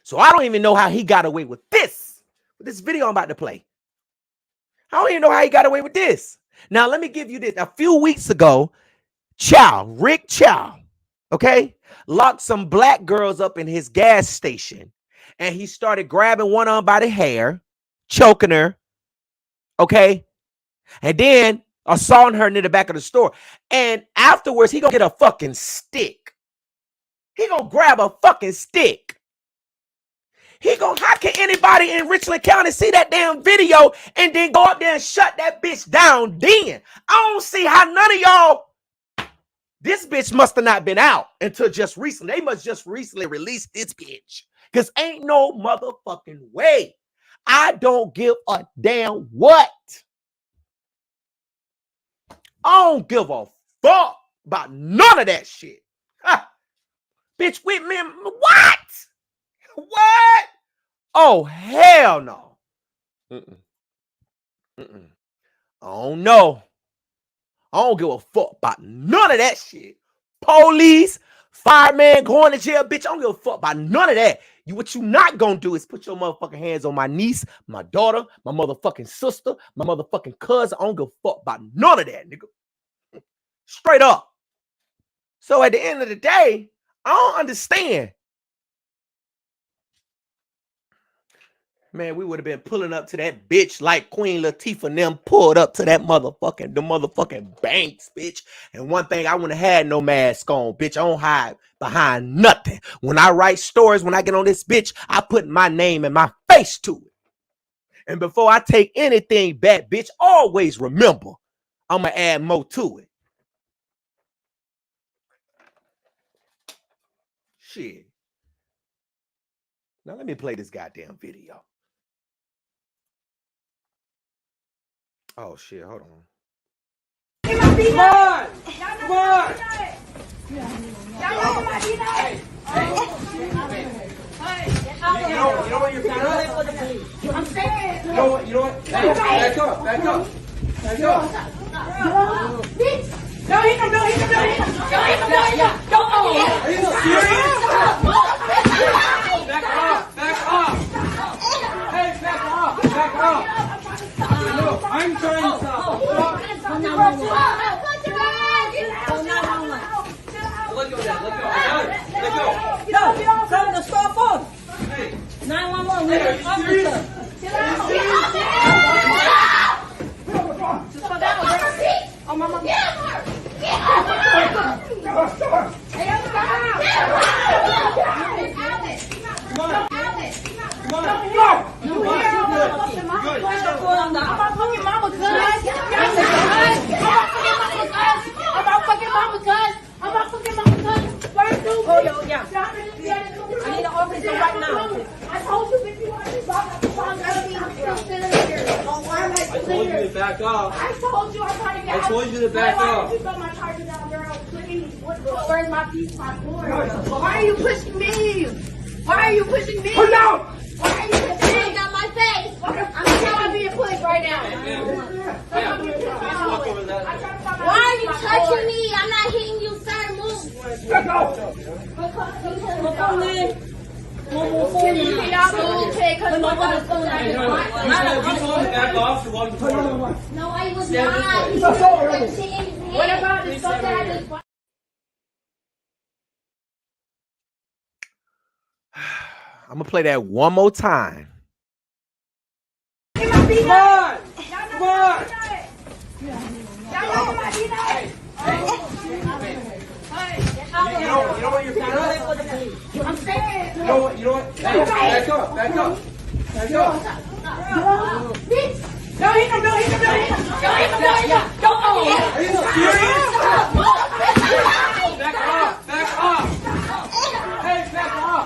So I don't even know how he got away with this video I'm about to play. I don't even know how he got away with this. Now, let me give you this. A few weeks ago, Rick Chow, okay, locked some black girls up in his gas station. And he started grabbing one of them by the hair, choking her, okay, and then assaulting her near the back of the store. And afterwards, he gonna get a fucking stick. He gonna grab a fucking stick. How can anybody in Richland County see that damn video and then go up there and shut that bitch down then? I don't see how none of y'all, this bitch must have not been out until just recently. They must just recently release this bitch. Because ain't no motherfucking way. I don't give a damn what. I don't give a fuck about none of that shit. Ha. Bitch, with me, what? What? Oh, hell no. I don't know. I don't give a fuck about none of that shit. Police, fireman, going to jail, bitch. I don't give a fuck about none of that. What you not gonna do is put your motherfucking hands on my niece, my daughter, my motherfucking sister, my motherfucking cousin. I don't give a fuck about none of that, nigga. Straight up. So at the end of the day, I don't understand. Man, we would have been pulling up to that bitch like Queen Latifah and them pulled up to that motherfucking banks, bitch. And one thing, I wouldn't have had no mask on, bitch. I don't hide behind nothing. When I write stories, when I get on this bitch, I put my name and my face to it. And before I take anything back, bitch, always remember, I'm going to add more to it. Shit. Now let me play this goddamn video. Oh shit, hold on. Come on! Come on! You know what you're doing? I'm saying. You know what? Hey, back up. Back up. Bitch! No, hit him. Are you serious? Back off. Hey, back off. No, I'm trying to stop. Let go. No, come to the store phone. Hey. 911, we are officer. Just go down, bro. Oh, mama. I need an officer right now. I told you if you want to I told you to back off. I told you I'm trying to get I told you to back off. Why did you throw my charger down, girl? Please. Where's my piece, my board? Why are you pushing me? Put down! Why are you pushing me? Got my face. I'm trying to be a push right now. Why are you touching me? I'm not hitting you, sir. Move. Back off. Can you get out of the way? Because nobody's going to you told him to back off, so why don't you No, I was not. What about the stuff that I just... I'm gonna play that one more time. Come on! You know what you're doing? I'm saying. You know what? Hey, back up. Bitch! No, hit him. Are you serious? Back off. Hey, back off.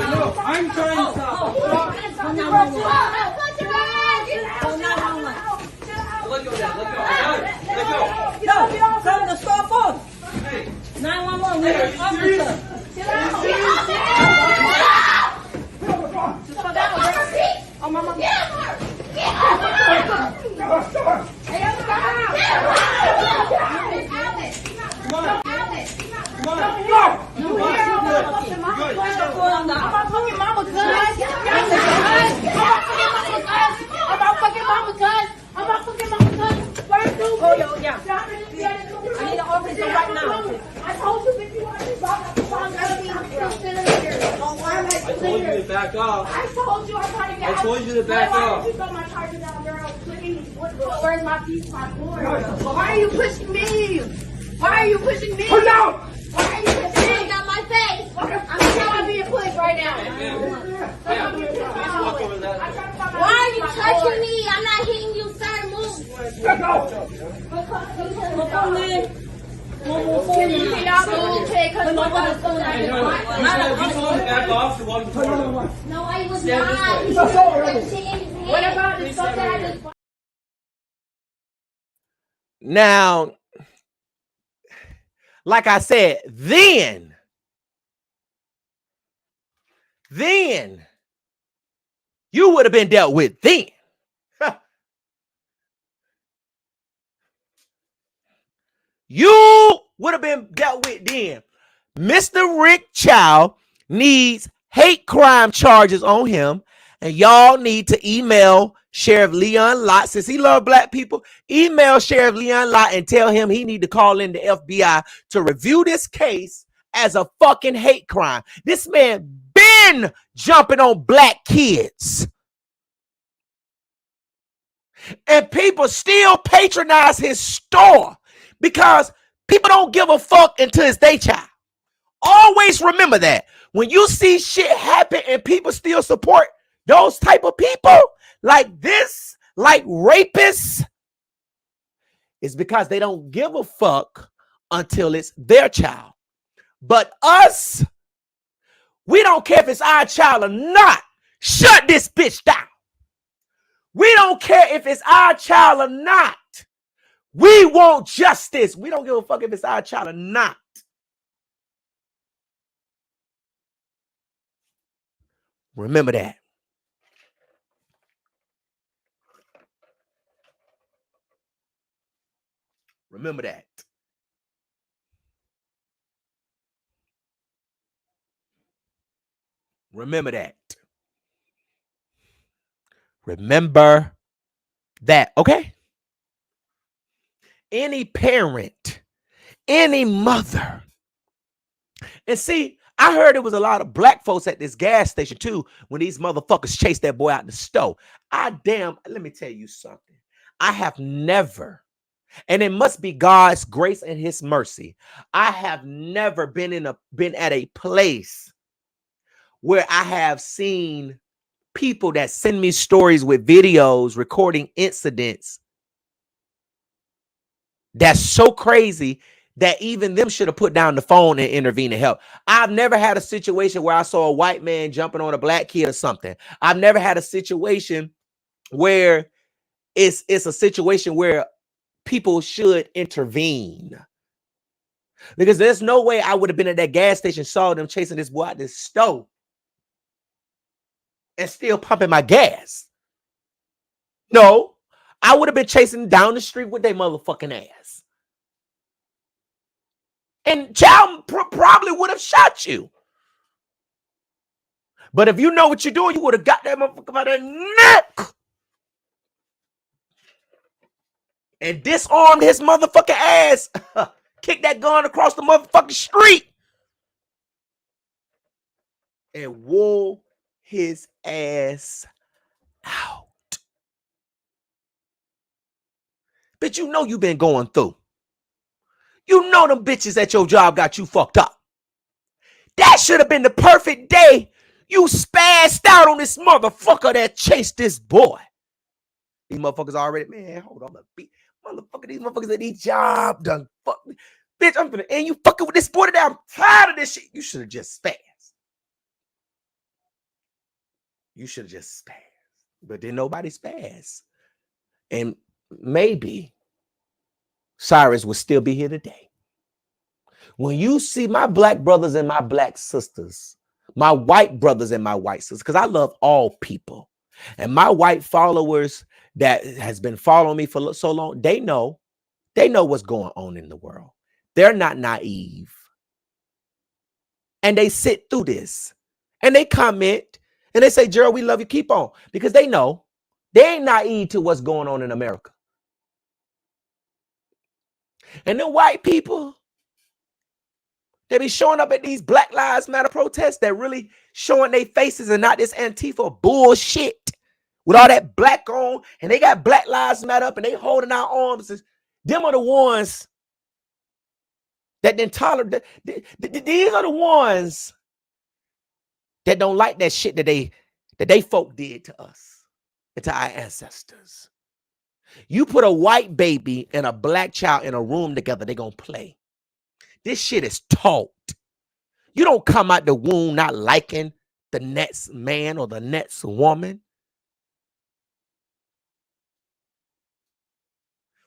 No, I'm trying to stop. Let go. No, come to the store phone. 911, we are officer. Just go down, bro. Oh, mama. I need an officer right now. I told you if you want to I told you to back off. I told you I'm trying to get out. I told you to back off. Why did you throw my charger down, girl? Please. Where's my piece, my board? Why are you pushing me? Put down! Why are you pushing me? Got my face. I'm trying to be a push right now. Why are you touching me? I'm not hitting you, sir. Move. Back off. Can you get out of the way? Because nobody's going to you told him to back off, so why don't you No, I was not. What about the stuff that I just... Now, like I said, then you would have been dealt with then. you would have been dealt with then. Mr. Rick Chow needs hate crime charges on him, and y'all need to email Sheriff Leon Lott, since he loves black people. Email Sheriff Leon Lott and tell him he need to call in the FBI to review this case as a fucking hate crime. This man been jumping on black kids, and people still patronize his store because people don't give a fuck until it's their child. Always remember that. When you see shit happen and people still support those type of people like this, like rapists, it's because they don't give a fuck until it's their child. But us, we don't care if it's our child or not. Shut this bitch down. We don't care if it's our child or not. We want justice. We don't give a fuck if it's our child or not. Remember that. Remember that. Remember that. Remember that. Okay? Any parent, any mother. And see, I heard there was a lot of black folks at this gas station too when these motherfuckers chased that boy out the stove. Let me tell you something. I have never, and it must be God's grace and his mercy, I have never been at a place where I have seen people that send me stories with videos recording incidents that's so crazy that even them should have put down the phone and intervened to help. I've never had a situation where I saw a white man jumping on a black kid or something. I've never had a situation where it's a situation where people should intervene. Because there's no way I would have been at that gas station, saw them chasing this boy out this stove and still pumping my gas. No, I would have been chasing down the street with their motherfucking ass. And child probably would have shot you. But if you know what you're doing, you would have got that motherfucker by the neck and disarmed his motherfucking ass. Kick that gun across the motherfucking street and wore his ass out. Bitch, you know you been going through. You know them bitches at your job got you fucked up. That should have been the perfect day you spazzed out on this motherfucker that chased this boy. These motherfuckers already, man, hold on. Motherfucker, these motherfuckers at these job done fuck me. Bitch, I'm finna, and you fucking with this boy today. I'm tired of this shit. You should have just spazzed. You should have just spazzed. But then nobody spazzed. And maybe Cyrus would still be here today. When you see my black brothers and my black sisters, my white brothers and my white sisters, because I love all people, and my white followers that has been following me for so long, they know what's going on in the world. They're not naive. And they sit through this and they comment and they say, Gerald, we love you. Keep on. Because they know they ain't naive to what's going on in America. And the white people, they be showing up at these Black Lives Matter protests that really showing their faces and not this Antifa bullshit with all that black on, and they got Black Lives Matter up and they holding our arms. Them are the ones that didn't tolerate. These are the ones that don't like that shit that they folk did to us and to our ancestors. You put a white baby and a black child in a room together, they're gonna play. This shit is taught. You don't come out the womb not liking the next man or the next woman.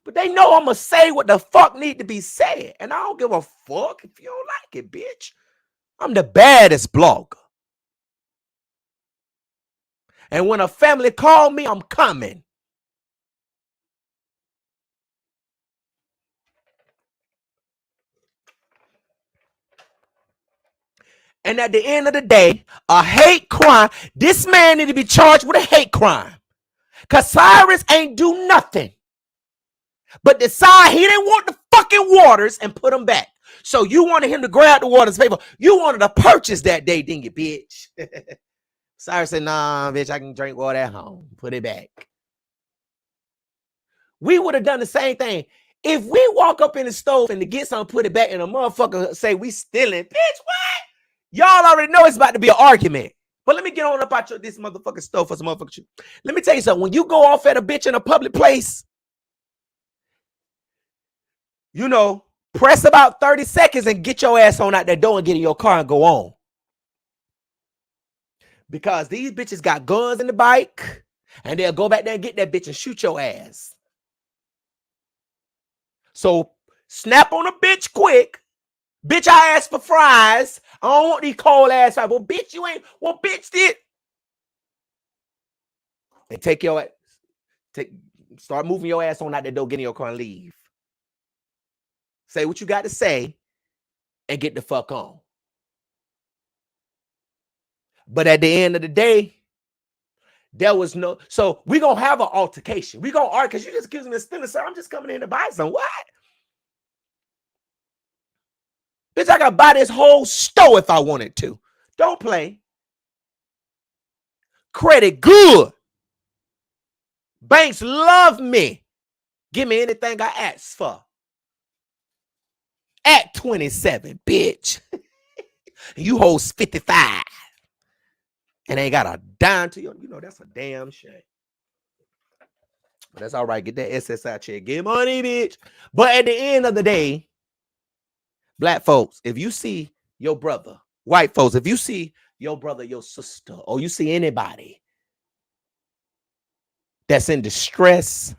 But they know I'm going to say what the fuck need to be said. And I don't give a fuck if you don't like it, bitch. I'm the baddest blogger. And when a family call me, I'm coming. And at the end of the day, a hate crime, this man need to be charged with a hate crime. Because Cyrus ain't do nothing but decide he didn't want the fucking waters and put them back. So you wanted him to grab the waters paper. You wanted to purchase that day, didn't you, bitch? Cyrus said, nah, bitch, I can drink water at home. Put it back. We would have done the same thing. If we walk up in the stove and to get something, put it back, and a motherfucker say we stealing, bitch, what? Y'all already know it's about to be an argument. But let me get on up out this motherfucking stove for some motherfucker shit. Let me tell you something. When you go off at a bitch in a public place, you know, press about 30 seconds and get your ass on out that door and get in your car and go on. Because these bitches got guns in the bike, and they'll go back there and get that bitch and shoot your ass. So snap on a bitch quick. Bitch, I asked for fries. I don't want these cold ass fries. Well, bitch, you ain't. Well, bitch did. And take your ass. Start moving your ass on out the door, get in your car and leave. Say what you got to say and get the fuck on. But at the end of the day, there was no. So we're going to have an altercation. We're going to argue because you just accused me of stealing. So I'm just coming in to buy some. What? Bitch, I got to buy this whole store if I wanted to. Don't play. Credit good. Banks love me. Give me anything I ask for. At 27, bitch. You hold 55. And ain't got a dime to you. You know, that's a damn shame. But that's all right. Get that SSI check. Get money, bitch. But at the end of the day, black folks, if you see your brother, white folks, if you see your brother, your sister, or you see anybody that's in distress,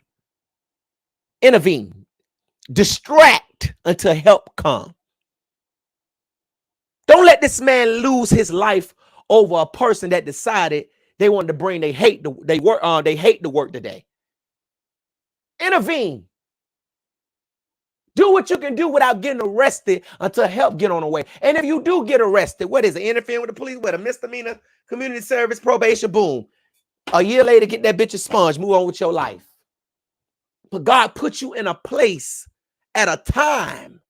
intervene. Distract until help come. Don't let this man lose his life over a person that decided they wanted to bring they hate the work today. Intervene. Do what you can do without getting arrested until help get on the way. And if you do get arrested, what is it? Interfering with the police? What, a misdemeanor, community service, probation, boom. A year later, get that bitch expunged. Move on with your life. But God put you in a place at a time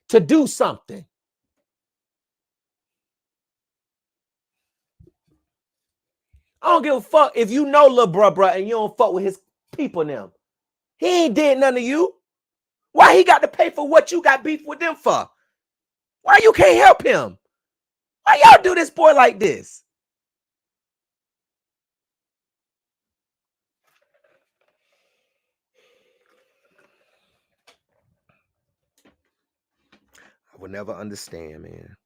to do something. I don't give a fuck if you know little bruh and you don't fuck with his people now. He ain't did none of you. Why he got to pay for what you got beef with them for? Why you can't help him? Why y'all do this boy like this? I will never understand, man.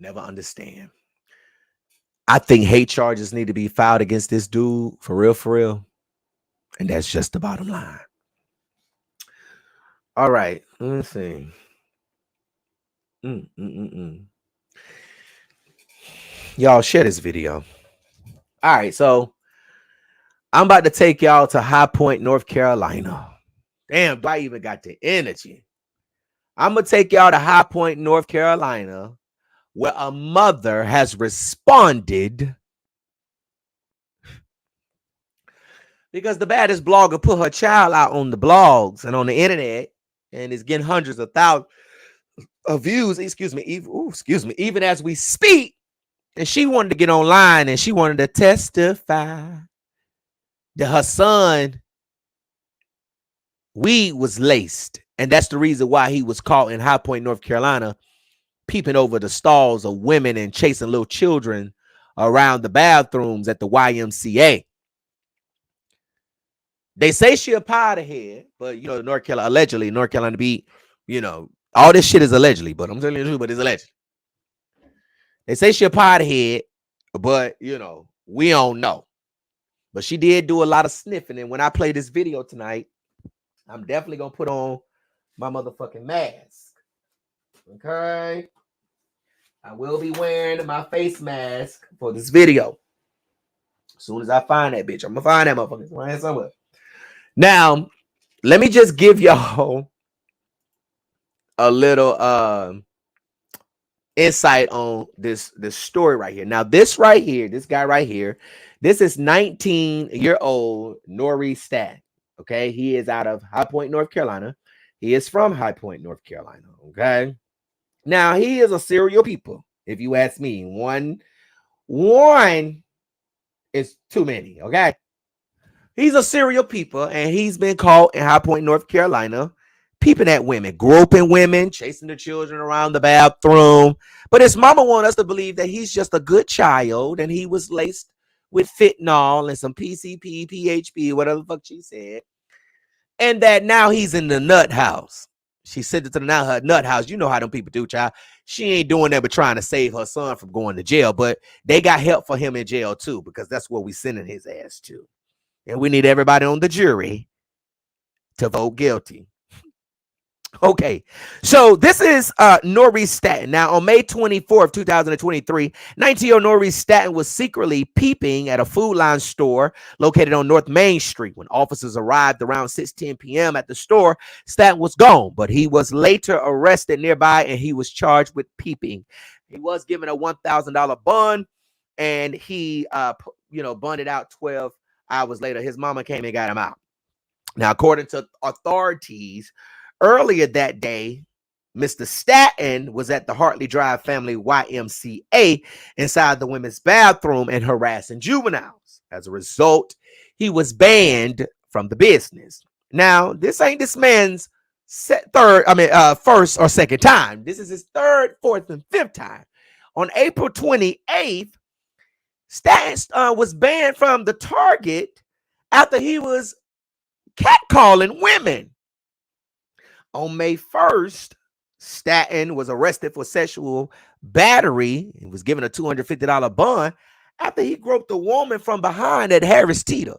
Never understand. I think hate charges need to be filed against this dude for real. And that's just the bottom line. All right, let's see. Y'all share this video. All right, so I'm about to take y'all to High Point, North Carolina. Damn, I even got the energy. I'm going to take y'all to High Point, North Carolina, where a mother has responded because the baddest blogger put her child out on the blogs and on the internet and is getting hundreds of thousands of views, even as we speak. And she wanted to get online and she wanted to testify that her son weed was laced. And that's the reason why he was caught in High Point, North Carolina, peeping over the stalls of women and chasing little children around the bathrooms at the YMCA. They say she a powder head, but you know, North Carolina beat, you know, all this shit is allegedly, but I'm telling you the truth, but it's alleged. They say she a powder head, but you know, we don't know. But she did do a lot of sniffing, and when I play this video tonight, I'm definitely gonna put on my motherfucking mask. Okay. I will be wearing my face mask for this video. As soon as I find that bitch, I'm gonna find that motherfucker right somewhere. Now, let me just give y'all a little insight on this story right here. Now, this right here, this guy right here, this is 19-year-old Nori Stat. Okay, he is out of High Point, North Carolina. He is from High Point, North Carolina. Okay, now he is a serial peeper. If you ask me, one is too many. Okay, he's a serial peeper, and he's been caught in High Point, North Carolina, peeping at women, groping women, chasing the children around the bathroom. But his mama wants us to believe that he's just a good child, and he was laced with fentanyl and some PCP, PHP, whatever the fuck she said, and that now he's in the nut house. She sent it to the nut house. You know how them people do, child. She ain't doing that but trying to save her son from going to jail, but they got help for him in jail too, because that's what we sending his ass to. And we need everybody on the jury to vote guilty. Okay, so this is Nori Staten. Now, on May 24th, 2023, 19-year-old Nori Staten was secretly peeping at a Food Line store located on North Main Street. When officers arrived around 6:10 p.m. at the store, Staten was gone, but he was later arrested nearby, and he was charged with peeping. He was given a $1,000 bond, and he, bonded out 12 hours later. His mama came and got him out. Now, according to authorities, earlier that day, Mr. Staten was at the Hartley Drive Family YMCA inside the women's bathroom and harassing juveniles. As a result, he was banned from the business. Now, this ain't this man's first or second time. This is his third, fourth, and fifth time. On April 28th, Staten was banned from the Target after he was catcalling women. On May 1st, Staten was arrested for sexual battery and was given a $250 bond after he groped a woman from behind at Harris Teeter.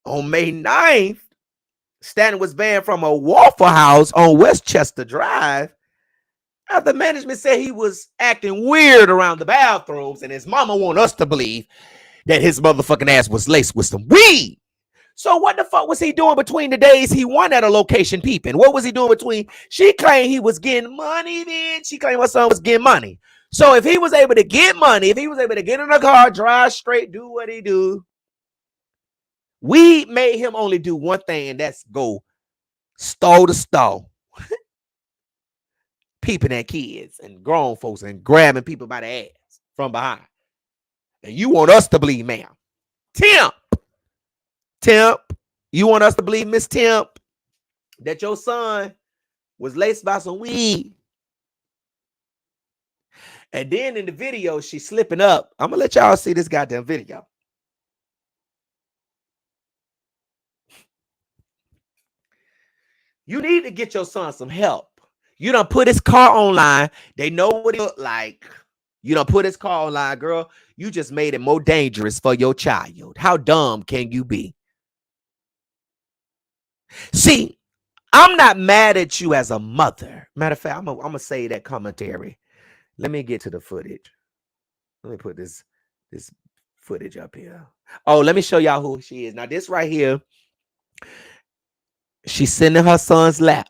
On May 9th, Staten was banned from a Waffle House on Westchester Drive after management said he was acting weird around the bathrooms, and his mama want us to believe that his motherfucking ass was laced with some weed. So what the fuck was he doing between the days he won at a location peeping? What was he doing between? She claimed he was getting money then. She claimed her son was getting money. So if he was able to get money, if he was able to get in a car, drive straight, do what he do, we made him only do one thing, and that's go stall to stall. Peeping at kids and grown folks and grabbing people by the ass from behind. And you want us to believe, ma'am. Temp, you want us to believe, Miss Temp, that your son was laced by some weed? And then in the video, she's slipping up. I'm going to let y'all see this goddamn video. You need to get your son some help. You done put his car online. They know what he look like. You done put his car online, girl. You just made it more dangerous for your child. How dumb can you be? See, I'm not mad at you as a mother. Matter of fact, I'm going to say that commentary. Let me get to the footage. Let me put this footage up here. Oh, let me show y'all who she is. Now, this right here, she's sitting in her son's lap.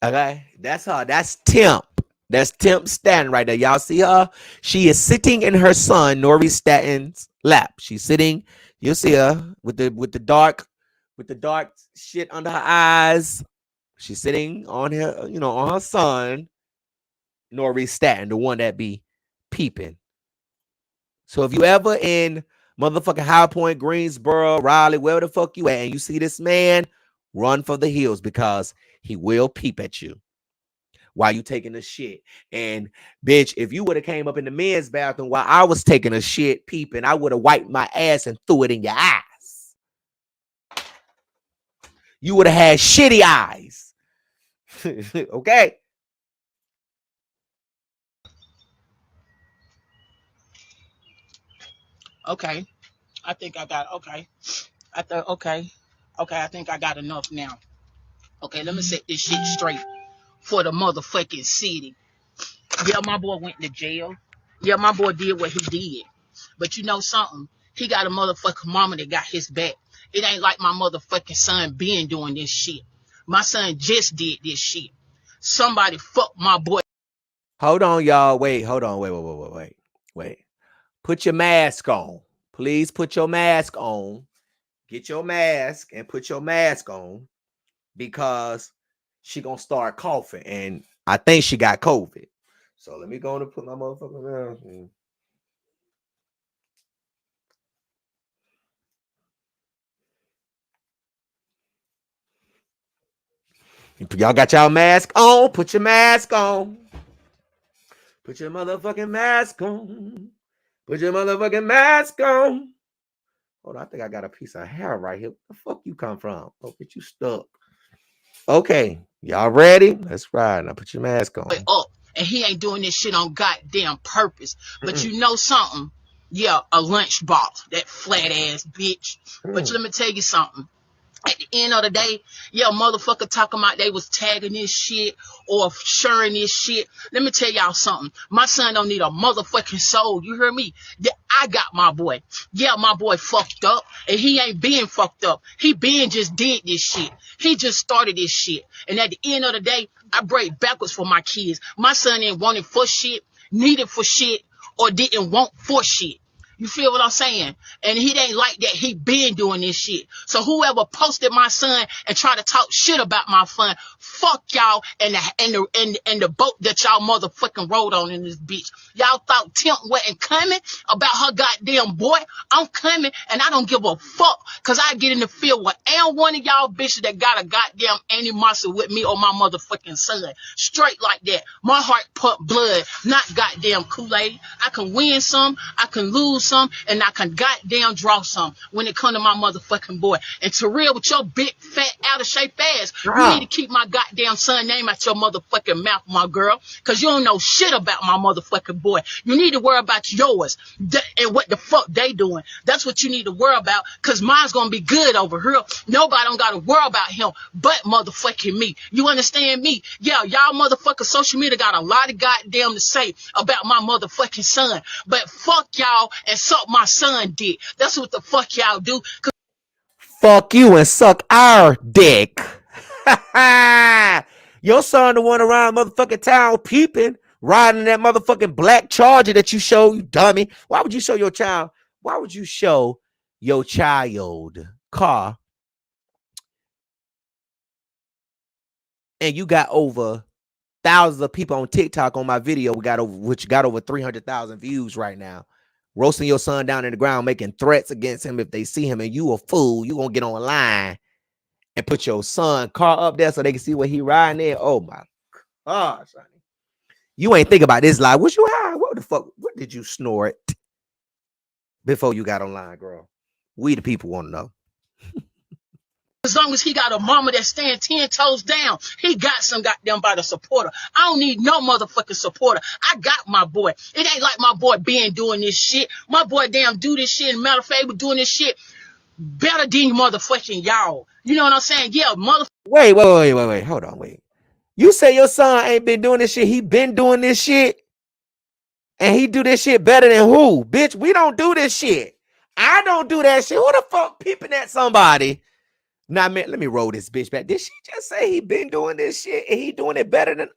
Okay, that's her. That's Temp. That's Temp Staten right there. Y'all see her? She is sitting in her son, Nori Staten's lap. She's sitting. You'll see her with the dark shit under her eyes. She's sitting on her, on her son, Nori Staten, the one that be peeping. So if you ever in motherfucking High Point, Greensboro, Raleigh, wherever the fuck you at, and you see this man, run for the hills, because he will peep at you while you taking a shit. And bitch, if you would have came up in the men's bathroom while I was taking a shit peeping, I would have wiped my ass and threw it in your eyes. You would have had shitty eyes. Okay. Okay. I think I got, okay. Okay, I think I got enough now. Okay, let me set this shit straight for the motherfucking city. Yeah, my boy went to jail. Yeah, my boy did what he did. But you know something? He got a motherfucking mama that got his back. It ain't like my motherfucking son been doing this shit. My son just did this shit. Somebody fucked my boy. Hold on, y'all. Wait. Hold on. Wait. Put your mask on. Please put your mask on. Get your mask and put your mask on because she gonna start coughing and I think she got COVID. So let me go and put my motherfucking mask on. Y'all got y'all mask on? Put your mask on. Put your motherfucking mask on. Put your motherfucking mask on. Hold on, I think I got a piece of hair right here. Where the fuck you come from? Oh, get you stuck. Okay, y'all ready? Let's ride. Now put your mask on. Up, and he ain't doing this shit on goddamn purpose. But you know something? Yeah, a lunchbox, that flat ass bitch. But let me tell you something. At the end of the day, yeah, motherfucker talking about they was tagging this shit or sharing this shit. Let me tell y'all something. My son don't need a motherfucking soul. You hear me? I got my boy. Yeah, my boy fucked up, and he ain't being fucked up. He been just did this shit. He just started this shit. And at the end of the day, I break backwards for my kids. My son ain't wanted for shit, needed for shit, or didn't want for shit. You feel what I'm saying? And he ain't like that. He been doing this shit. So whoever posted my son and try to talk shit about my son, fuck y'all and the boat that y'all motherfucking rode on in this bitch. Y'all thought Tim wasn't coming about her goddamn boy. I'm coming and I don't give a fuck because I get in the field with and one of y'all bitches that got a goddamn animosity with me or my motherfucking son. Straight like that. My heart pump blood, not goddamn Kool-Aid. I can win some, I can lose some, and I can goddamn draw some when it come to my motherfucking boy. And Terrell, with your big, fat, out of shape ass, you need to keep my goddamn son name out your motherfucking mouth, my girl, because you don't know shit about my motherfucking boy. You need to worry about yours and what the fuck they doing. That's what you need to worry about, because mine's gonna be good over here. Nobody don't gotta worry about him but motherfucking me. You understand me? Yeah, y'all motherfucking social media got a lot of goddamn to say about my motherfucking son, but fuck y'all and suck my son dick. That's what the fuck y'all do. Fuck you and suck our dick. Your son the one around motherfucking town peeping, riding that motherfucking black Charger that you show, you dummy. Why would you show your child? Why would you show your child car? And you got over thousands of people on TikTok on my video. Which got over 300,000 views right now. Roasting your son down in the ground, making threats against him if they see him, and you a fool. You gonna get online and put your son car up there so they can see what he riding in. Oh my gosh, honey. You ain't think about this live. Was you high? What the fuck? What did you snort before you got online, girl? We the people want to know. As long as he got a mama that stand 10 toes down, he got some goddamn by the supporter. I don't need no motherfucking supporter. I got my boy. It ain't like my boy being doing this shit. My boy damn do this shit. And matter of fact, doing this shit better than motherfucking y'all. You know what I'm saying? Yeah, motherfucker. Wait. Hold on, wait. You say your son ain't been doing this shit. He been doing this shit. And he do this shit better than who? Bitch, we don't do this shit. I don't do that shit. Who the fuck peeping at somebody? Nah, man, let me roll this bitch back. Did she just say he been doing this shit and he doing it better than?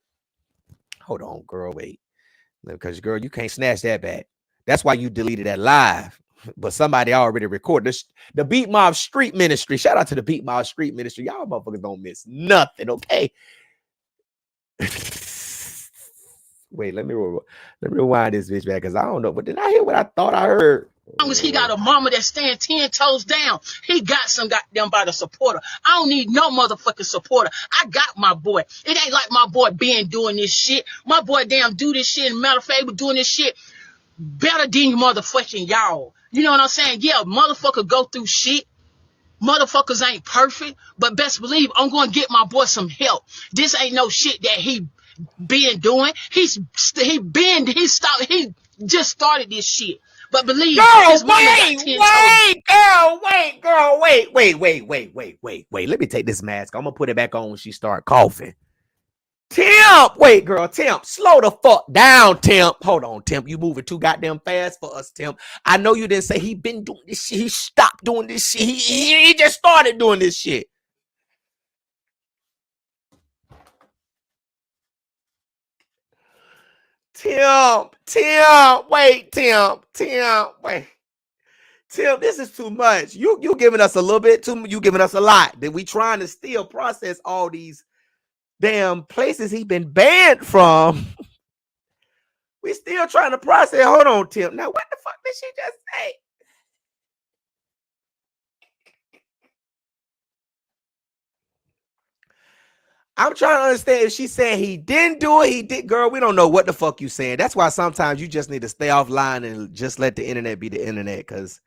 Hold on, girl, wait. Because, girl, you can't snatch that back. That's why you deleted that live. But somebody already recorded this. The Beat Mob Street Ministry. Shout out to the Beat Mob Street Ministry. Y'all motherfuckers don't miss nothing, okay? Wait, let me rewind this bitch back because I don't know. But did I hear what I thought I heard? As long as he got a mama that stand 10 toes down, he got some goddamn by the supporter. I don't need no motherfucking supporter. I got my boy. It ain't like my boy being doing this shit. My boy damn do this shit. And matter of fact, doing this shit better than motherfucking y'all. You know what I'm saying? Yeah, motherfucker go through shit. Motherfuckers ain't perfect, but best believe I'm going to get my boy some help. This ain't no shit that he been doing. He just started this shit. But believe his mama got 10 toes. Girl, wait. Let me take this mask. I'm gonna put it back on when she start coughing. Temp, wait, girl, Temp, slow the fuck down, Temp. Hold on, Temp, you moving too goddamn fast for us, Temp. I know you didn't say he been doing this shit. He stopped doing this shit. He just started doing this shit. Temp, wait, Temp, wait. Tim, this is too much. You giving us a little bit too much. You giving us a lot. That we trying to still process all these damn places he been banned from. We still trying to process. Hold on, Tim. Now, what the fuck did she just say? I'm trying to understand if she's saying he didn't do it, he did. Girl, we don't know what the fuck you saying. That's why sometimes you just need to stay offline and just let the internet be the internet. Because,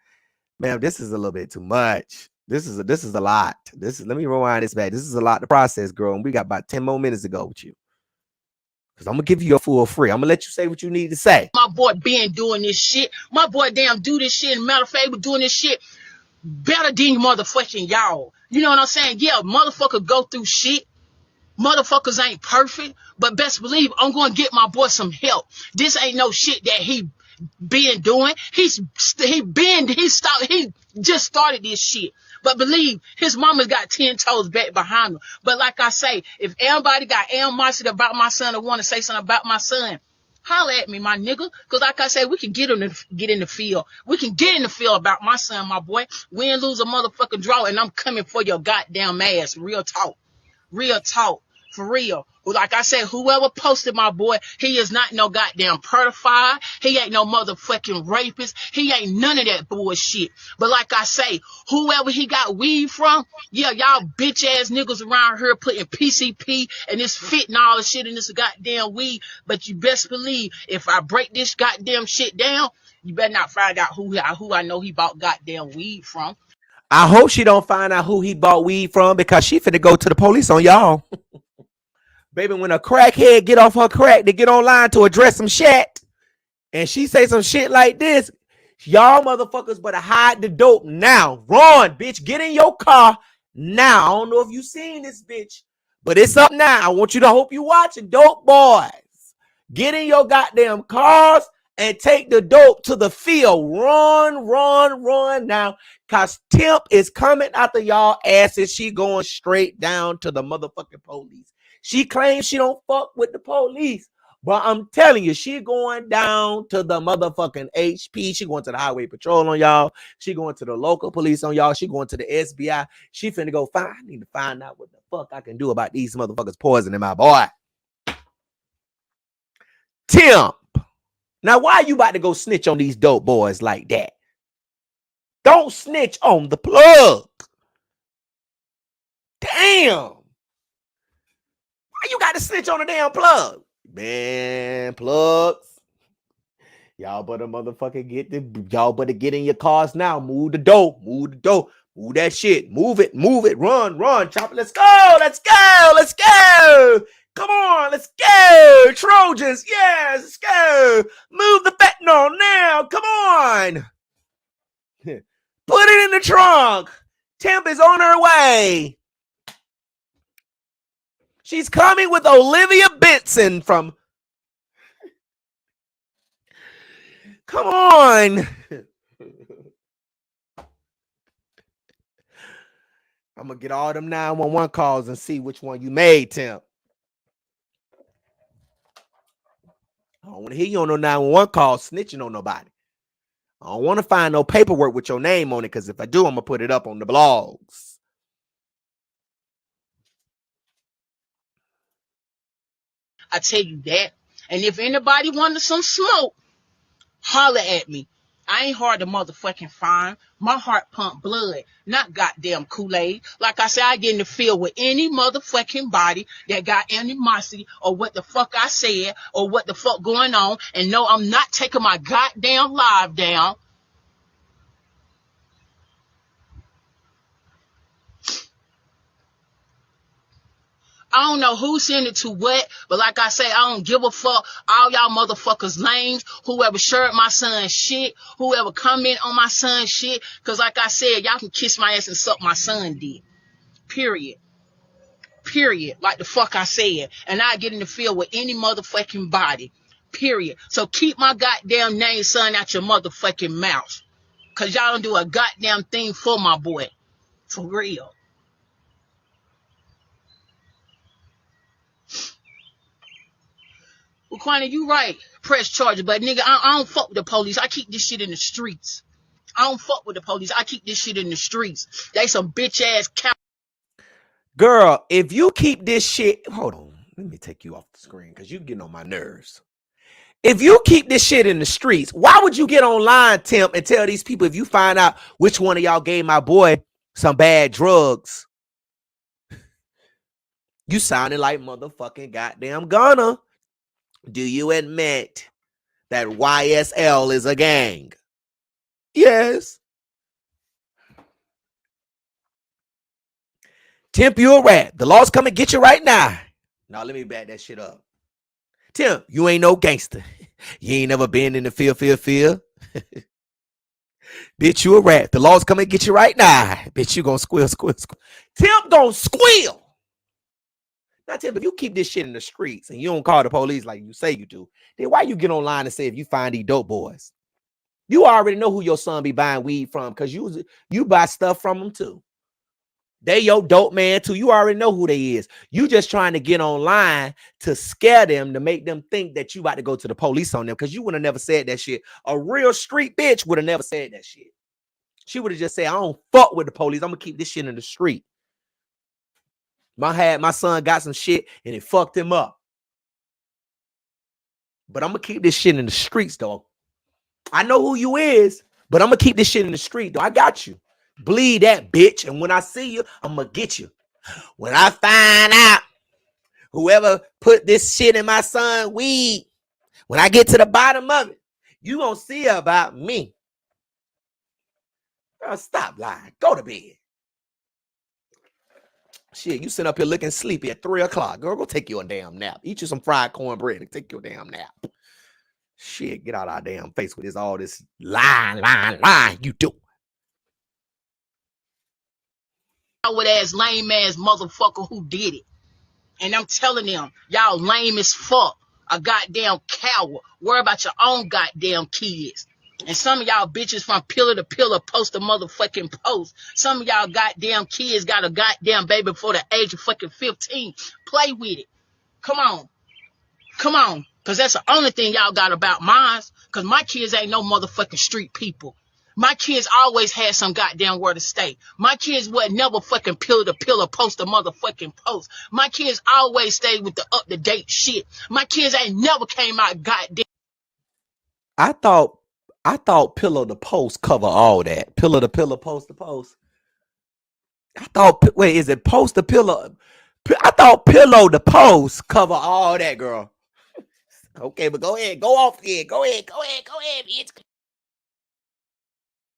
man, this is a little bit too much. This is a lot. Let me rewind this back. This is a lot to process, girl. And we got about 10 more minutes to go with you. Because I'm gonna give you your full free. I'm gonna let you say what you need to say. My boy been doing this shit. My boy damn do this shit. And matter of fact, we're doing this shit better than motherfucking y'all. You know what I'm saying? Yeah, motherfucker go through shit. Motherfuckers ain't perfect, but best believe I'm going to get my boy some help. This ain't no shit that he been doing. He just started this shit. But believe his mama's got 10 toes back behind him. But like I say, if anybody got animosity about my son or want to say something about my son, holler at me, my nigga. Because like I say, we can get in the field. We can get in the field about my son, my boy. Win, lose, a motherfucking draw, and I'm coming for your goddamn ass. Real talk. Real talk. For real. Like I said, whoever posted my boy, he is not no goddamn pedophile. He ain't no motherfucking rapist. He ain't none of that bullshit. But like I say, whoever he got weed from, yeah, y'all bitch ass niggas around here putting PCP and this fentanyl and shit in this goddamn weed. But you best believe if I break this goddamn shit down, you better not find out who I know he bought goddamn weed from. I hope she don't find out who he bought weed from because she finna go to the police on y'all. Baby, when a crackhead get off her crack to get online to address some shit, and she say some shit like this, y'all motherfuckers better hide the dope now. Run, bitch. Get in your car now. I don't know if you seen this, bitch, but it's up now. I want you to hope you watching, dope boys. Get in your goddamn cars and take the dope to the field. Run now. Cause Temp is coming after y'all asses. She going straight down to the motherfucking police. She claims she don't fuck with the police. But I'm telling you, she going down to the motherfucking HP. She going to the highway patrol on y'all. She going to the local police on y'all. She going to the SBI. She finna go find. I need to find out what the fuck I can do about these motherfuckers poisoning my boy. Temp. Now, why you about to go snitch on these dope boys like that? Don't snitch on the plug. Damn. Why you got to snitch on the damn plug? Man, plugs. Y'all better motherfucking y'all better get in your cars now. Move the dope. Move that shit. Move it. Run. Chop it. Let's go. Come on, let's go. Trojans, yes, let's go. Move the fentanyl now. Come on. Put it in the trunk. Temp is on her way. She's coming with Olivia Benson from... Come on. I'm going to get all them 911 calls and see which one you made, Temp. I don't want to hear you on no 911 call snitching on nobody. I don't want to find no paperwork with your name on it, because if I do, I'm going to put it up on the blogs. I tell you that. And if anybody wanted some smoke, holler at me. I ain't hard to motherfucking find. My heart pump blood, not goddamn Kool-Aid. Like I said, I get in the field with any motherfucking body that got animosity or what the fuck I said or what the fuck going on. And no, I'm not taking my goddamn live down. I don't know who sent it to what, but like I say, I don't give a fuck. All y'all motherfuckers lames, whoever shared my son's shit, whoever comment on my son's shit, because like I said, y'all can kiss my ass and suck my son dick. Period. Period. Like the fuck I said. And I get in the field with any motherfucking body. Period. So keep my goddamn name, son, out your motherfucking mouth. Cause y'all don't do a goddamn thing for my boy. For real. Well, Quana, you right. Press charges, but nigga, I don't fuck with the police. I keep this shit in the streets. I don't fuck with the police. I keep this shit in the streets. They some bitch ass cow. Girl, if you keep this shit, hold on. Let me take you off the screen because you getting on my nerves. If you keep this shit in the streets, why would you get online, Tim, and tell these people if you find out which one of y'all gave my boy some bad drugs? You sounded like motherfucking goddamn Gunna. Do you admit that YSL is a gang? Yes. Tim, you a rat. The law's coming to get you right now. Now let me back that shit up. Tim, you ain't no gangster. You ain't never been in the field. Bitch, you a rat. The law's coming to get you right now. Bitch, you gonna squeal. Tim gonna squeal. Now, Tim, if you keep this shit in the streets and you don't call the police like you say you do, then why you get online and say if you find these dope boys? You already know who your son be buying weed from because you buy stuff from them too. They your dope man too. You already know who they is. You just trying to get online to scare them, to make them think that you about to go to the police on them because you would have never said that shit. A real street bitch would have never said that shit. She would have just said, I don't fuck with the police. I'm going to keep this shit in the street. My son got some shit and it fucked him up. But I'm going to keep this shit in the streets, though. I know who you is, but I'm going to keep this shit in the street, though. I got you. Bleed that bitch. And when I see you, I'm going to get you. When I find out whoever put this shit in my son's weed, when I get to the bottom of it, you going to see about me. Girl, stop lying. Go to bed. Shit, you sit up here looking sleepy at 3 o'clock. Girl, go take you a damn nap. Eat you some fried cornbread and take your damn nap. Shit, get out of our damn face with all this lying you do. With ass lame ass motherfucker who did it. And I'm telling them, y'all lame as fuck. A goddamn coward. Worry about your own goddamn kids. And some of y'all bitches from pillar to pillar post a motherfucking post. Some of y'all goddamn kids got a goddamn baby before the age of fucking 15. Play with it. Come on. Because that's the only thing y'all got about mine. Because my kids ain't no motherfucking street people. My kids always had some goddamn where to stay. My kids would never fucking pillar to pillar post a motherfucking post. My kids always stayed with the up-to-date shit. My kids ain't never came out goddamn. I thought pillow to post cover all that. Pillow to pillow, post to post. I thought, wait, is it post to pillow? I thought pillow to post cover all that, girl. Okay, but go ahead. Go off here. Go ahead, bitch.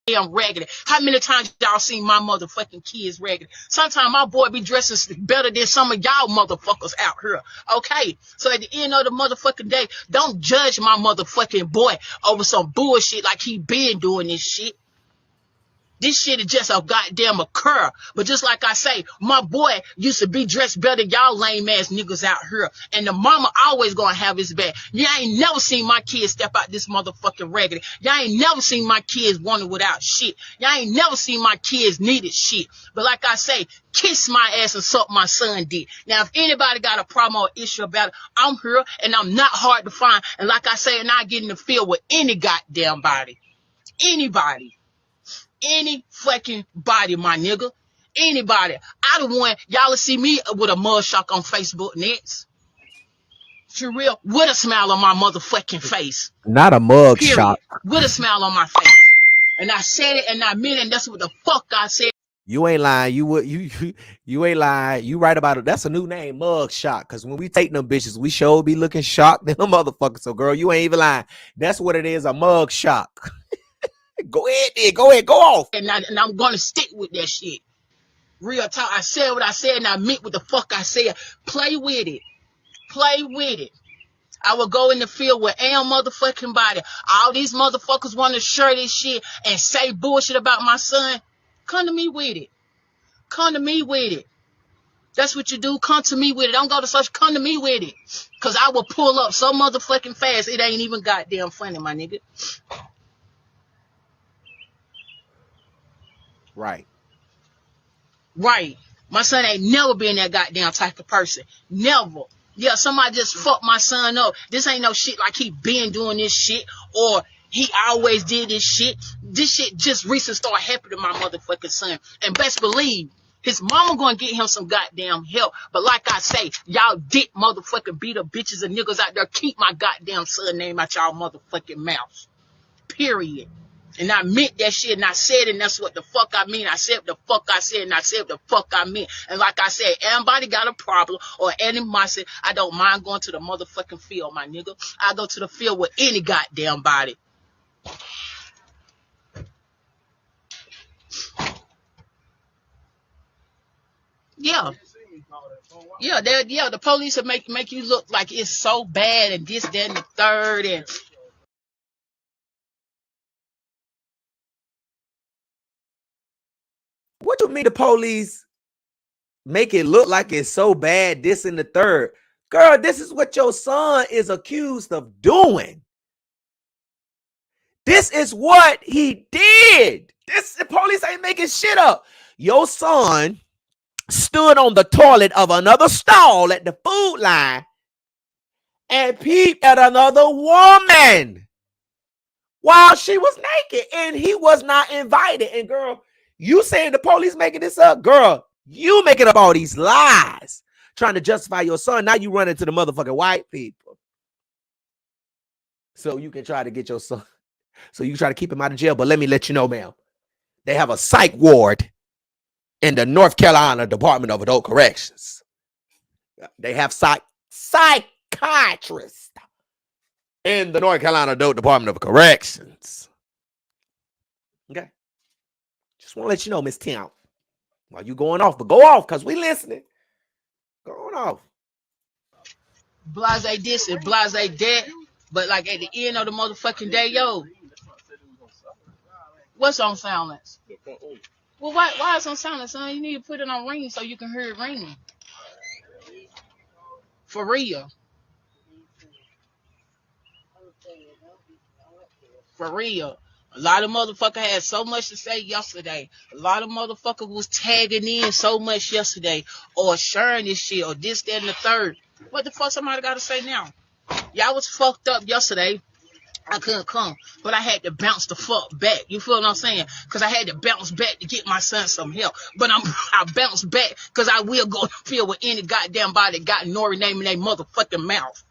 Damn raggedy. How many times y'all seen my motherfucking kids raggedy? Sometimes my boy be dressing better than some of y'all motherfuckers out here. Okay, so at the end of the motherfucking day, don't judge my motherfucking boy over some bullshit like he been doing this shit. This shit is just a goddamn occur. But just like I say, my boy used to be dressed better than y'all lame ass niggas out here. And the mama always gonna have his back. Y'all ain't never seen my kids step out this motherfucking raggedy. Y'all ain't never seen my kids wanted without shit. Y'all ain't never seen my kids needed shit. But like I say, kiss my ass and suck my son dick. Now, if anybody got a problem or issue about it, I'm here and I'm not hard to find. And like I say, and I get in the field with any goddamn body. Anybody. Any fucking body, my nigga. Anybody. I the one, y'all will see me with a mug shot on Facebook next. For real, with a smile on my motherfucking face. Not a mug period. shot. With a smile on my face. And I said it and I meant it, and that's what the fuck I said. You ain't lying. You ain't lying. You right about it. That's a new name, mug shot. Cause when we take them bitches, we sure be looking shocked than them motherfuckers. So girl, you ain't even lying. That's what it is, a mug shot. Go ahead, then. Go ahead. Go off. And I'm going to stick with that shit. Real talk. I said what I said and I meant what the fuck I said. Play with it. Play with it. I will go in the field with Am motherfucking body. All these motherfuckers want to share this shit and say bullshit about my son. Come to me with it. Come to me with it. That's what you do. Come to me with it. Don't go to social. Come to me with it. Because I will pull up so motherfucking fast. It ain't even goddamn funny, my nigga. Right. Right. My son ain't never been that goddamn type of person. Never. Yeah, somebody just fucked my son up. This ain't no shit like he been doing this shit or he always did this shit. This shit just recently started happening to my motherfucking son. And best believe, his mama gonna get him some goddamn help. But like I say, y'all dick motherfucking beat up bitches and niggas out there. Keep my goddamn son name out y'all motherfucking mouths. Period. And I meant that shit and I said it and that's what the fuck I mean. I said what the fuck I said and I said what the fuck I meant. And like I said, anybody got a problem or animosity, I don't mind going to the motherfucking field, my nigga. I go to the field with any goddamn body. Yeah. Yeah, the police will make you look like it's so bad and this, that, and the third and What do you mean the police make it look like it's so bad, this and the third? Girl, this is what your son is accused of doing. This is what he did. The police ain't making shit up. Your son stood on the toilet of another stall at the food line and peeped at another woman while she was naked and he was not invited. And girl, you saying the police making this up? Girl, you making up all these lies trying to justify your son. Now you run into the motherfucking white people so you can try to get your son, so you try to keep him out of jail. But let me let you know, ma'am, they have a psych ward in the North Carolina Department of Adult Corrections. They have psychiatrists in the North Carolina Adult Department of Corrections. Okay. Just want to let you know, Miss Tim. While you going off, but go off because we listening. Going off. blase this and blase that. But like at the end of the motherfucking day, yo, what's on silence? Well, why is on silence, son? You need to put it on ring so you can hear it ringing. For real. For real. A lot of motherfuckers had so much to say yesterday. A lot of motherfuckers was tagging in so much yesterday or sharing this shit or this, that, and the third. What the fuck somebody got to say now? Y'all was fucked up yesterday. I couldn't come, but I had to bounce the fuck back. You feel what I'm saying? Because I had to bounce back to get my son some help. But I bounced back because I will go to the field with any goddamn body that got Nori name in their motherfucking mouth.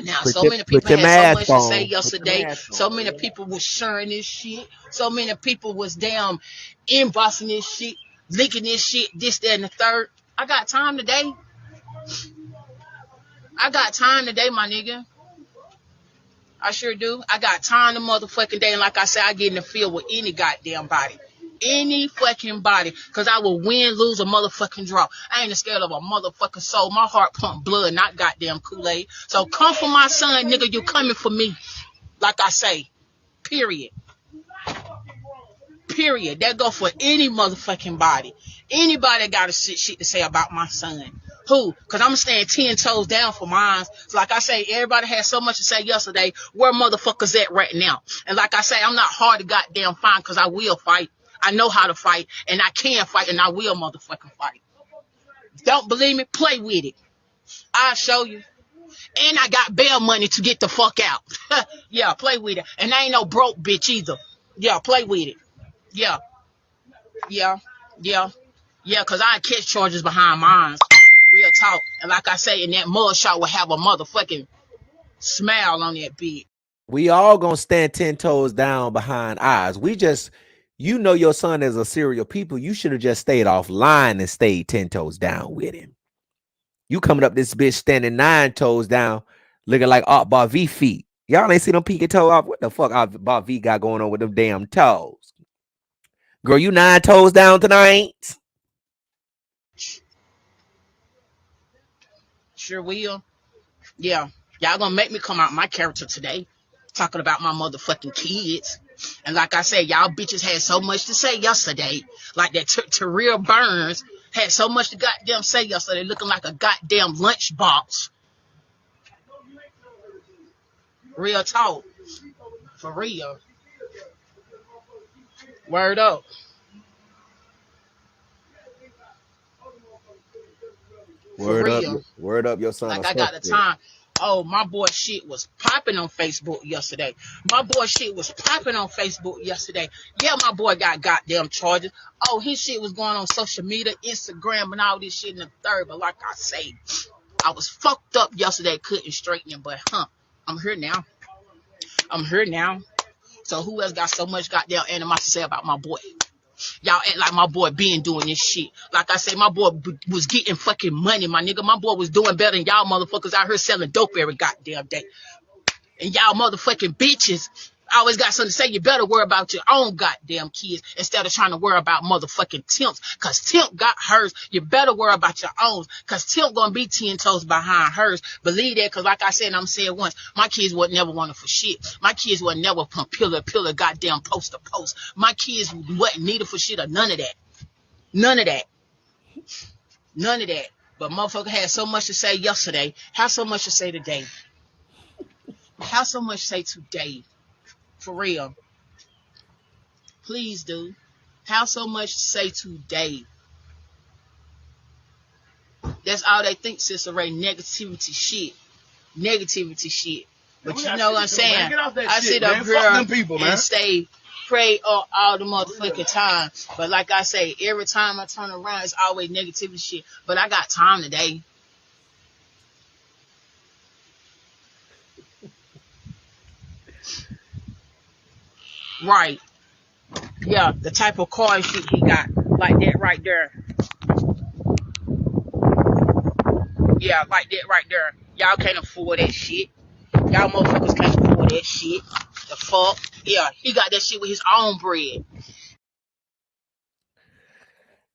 Now, so many people had so much to say yesterday. So many people was sharing this shit. So many people was damn inboxing this shit, linking this shit, this, that, and the third. I got time today. I got time today, my nigga. I sure do. I got time the motherfucking day. And like I said, I get in the field with any goddamn body. Any fucking body. Because I will win, lose, or motherfucking draw. I ain't scared of a motherfucking soul. My heart pump blood, not goddamn Kool-Aid. So come for my son, nigga. You coming for me. Like I say. Period. Period. That go for any motherfucking body. Anybody got a shit to say about my son. Who? Because I'm staying 10 toes down for mine. So like I say, everybody had so much to say yesterday. Where motherfuckers at right now? And like I say, I'm not hard to goddamn find because I will fight. I know how to fight. And I can fight. And I will motherfucking fight. Don't believe me? Play with it. I'll show you. And I got bail money to get the fuck out. Yeah, play with it. And I ain't no broke bitch either. Yeah, play with it. Yeah. Yeah. Yeah. Yeah, because I catch charges behind mine. Real talk. And like I say, in that mug shot will have a motherfucking smile on that bitch. We all gonna stand 10 toes down behind ours. We just, you know, your son is a serial people. You should have just stayed offline and stayed 10 toes down with him. You coming up this bitch standing 9 toes down, looking like Art Bar V feet. Y'all ain't see them pinky toe off. What the fuck Art Bar V got going on with them damn toes? Girl, you 9 toes down tonight? Sure will. Yeah. Y'all gonna make me come out my character today. Talking about my motherfucking kids. And like I said, y'all bitches had so much to say yesterday. Like that Terrell Burns had so much to goddamn say yesterday, looking like a goddamn lunchbox. Real talk. For real. Word up. For real. Word up, your son. Like I got the time. Oh, my boy shit was popping on Facebook yesterday. My boy shit was popping on Facebook yesterday. Yeah, my boy got goddamn charges. Oh, his shit was going on social media, Instagram, and all this shit in the third. But like I say, I was fucked up yesterday, couldn't straighten it. But I'm here now. I'm here now. So who else got so much goddamn animosity to say about my boy? Y'all act like my boy been doing this shit. Like I said, my boy was getting fucking money, my nigga. My boy was doing better than y'all motherfuckers out here selling dope every goddamn day. And y'all motherfucking bitches always got something to say. You better worry about your own goddamn kids instead of trying to worry about motherfucking Timps. Cause Timp got hers. You better worry about your own. Cause Timp gonna be 10 toes behind hers. Believe that. Cause like I said, I'm saying once, my kids would never want it for shit. My kids would never from pillar goddamn post to post. My kids wasn't needed for shit or none of that. None of that. None of that. But motherfucker had so much to say yesterday. Have so much to say today. Have so much to say today. For real. Please do. Have so much to say today. That's all they think, Sister Ray. Negativity shit. Negativity shit. But you know what I'm saying? I sit up here and stay pray all the motherfucking time. But like I say, every time I turn around, it's always negativity shit. But I got time today. Right. Yeah, the type of car shit he got. Like that right there. Yeah, like that right there. Y'all can't afford that shit. Y'all motherfuckers can't afford that shit. The fuck? Yeah, he got that shit with his own bread.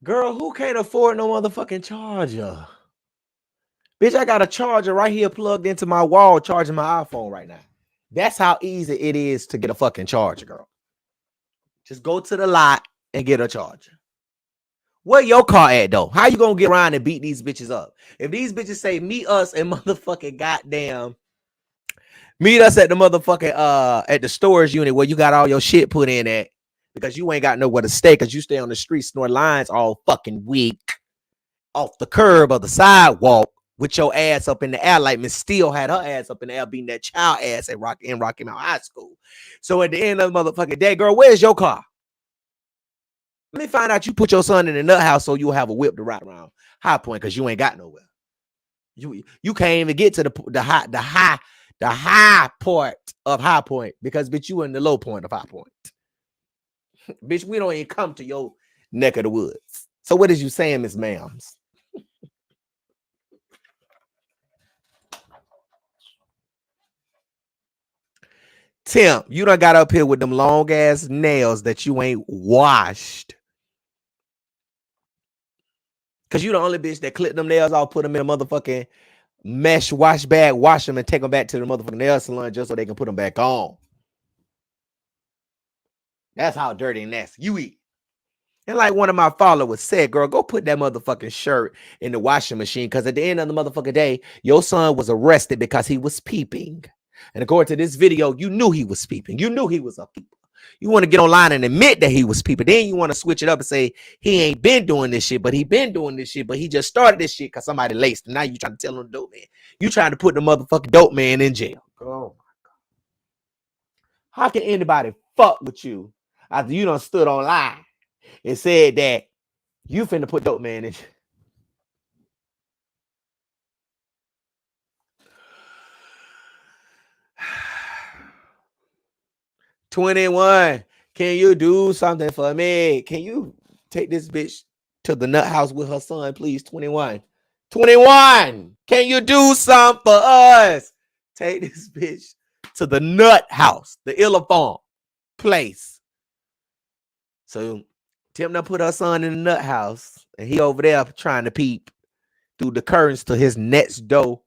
Girl, who can't afford no motherfucking charger? Bitch, I got a charger right here plugged into my wall charging my iPhone right now. That's how easy it is to get a fucking charger, girl. Just go to the lot and get a charger. Where your car at, though? How you gonna get around and beat these bitches up? If these bitches say meet us and motherfucking goddamn meet us at the motherfucking at the storage unit where you got all your shit put in at because you ain't got nowhere to stay because you stay on the street snoring lines all fucking week off the curb or the sidewalk with your ass up in the air like Miss Steele had her ass up in the air beating that child ass at Rocky Mount High School. So at the end of the motherfucking day, girl, where's your car? Let me find out you put your son in the nut house so you'll have a whip to ride around High Point because you ain't got nowhere. You can't even get to the high part of High Point because bitch, you in the low point of High Point. Bitch, we don't even come to your neck of the woods. So what is you saying, Miss Ma'ams? Tim, you done got up here with them long ass nails that you ain't washed. Cause you the only bitch that clip them nails off, put them in a motherfucking mesh wash bag, wash them, and take them back to the motherfucking nail salon just so they can put them back on. That's how dirty and nasty you eat. And like one of my followers said, girl, go put that motherfucking shirt in the washing machine. Cause at the end of the motherfucking day, your son was arrested because he was peeping. And according to this video, you knew he was peeping. You knew he was a peeper. You want to get online and admit that he was peeping. Then you want to switch it up and say he ain't been doing this shit, but he been doing this shit, but he just started this shit because somebody laced him. Now you trying to tell him the dope man. You trying to put the motherfucking dope man in jail. Oh my God. How can anybody fuck with you after you done stood online and said that you finna put dope man in jail? 21, can you do something for me? Can you take this bitch to the nut house with her son, please? 21, can you do something for us? Take this bitch to the nut house, the Illafon place. So Tim done put her son in the nut house, and he over there trying to peep through the curtains to his next door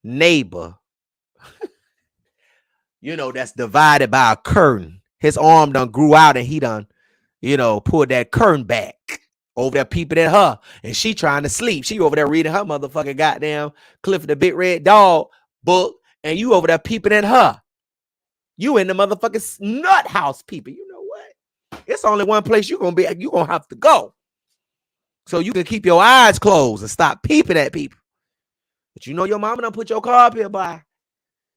neighbor. You know, that's divided by a curtain. his arm done grew out and he done, pulled that curtain back over there peeping at her. And she trying to sleep. She over there reading her motherfucking goddamn Clifford the Big Red Dog book. And you over there peeping at her. You in the motherfucking nut house peeping. You know what? It's only one place you're gonna have to go. So you can keep your eyes closed and stop peeping at people. But your mama done put your car up here, boy.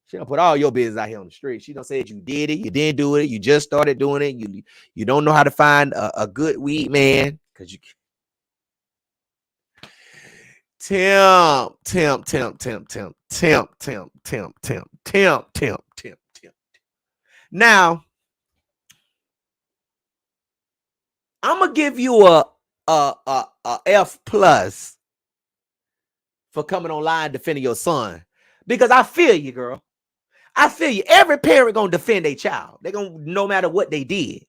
She done put all your business out here on the street. She done said you did it, you didn't do it, you just started doing it. You don't know how to find a good weed man. Cause you temp. Now, I'm gonna give you a F plus for coming online defending your son, because I feel you, girl. I feel you. Every parent gonna defend their child. They gonna, no matter what they did.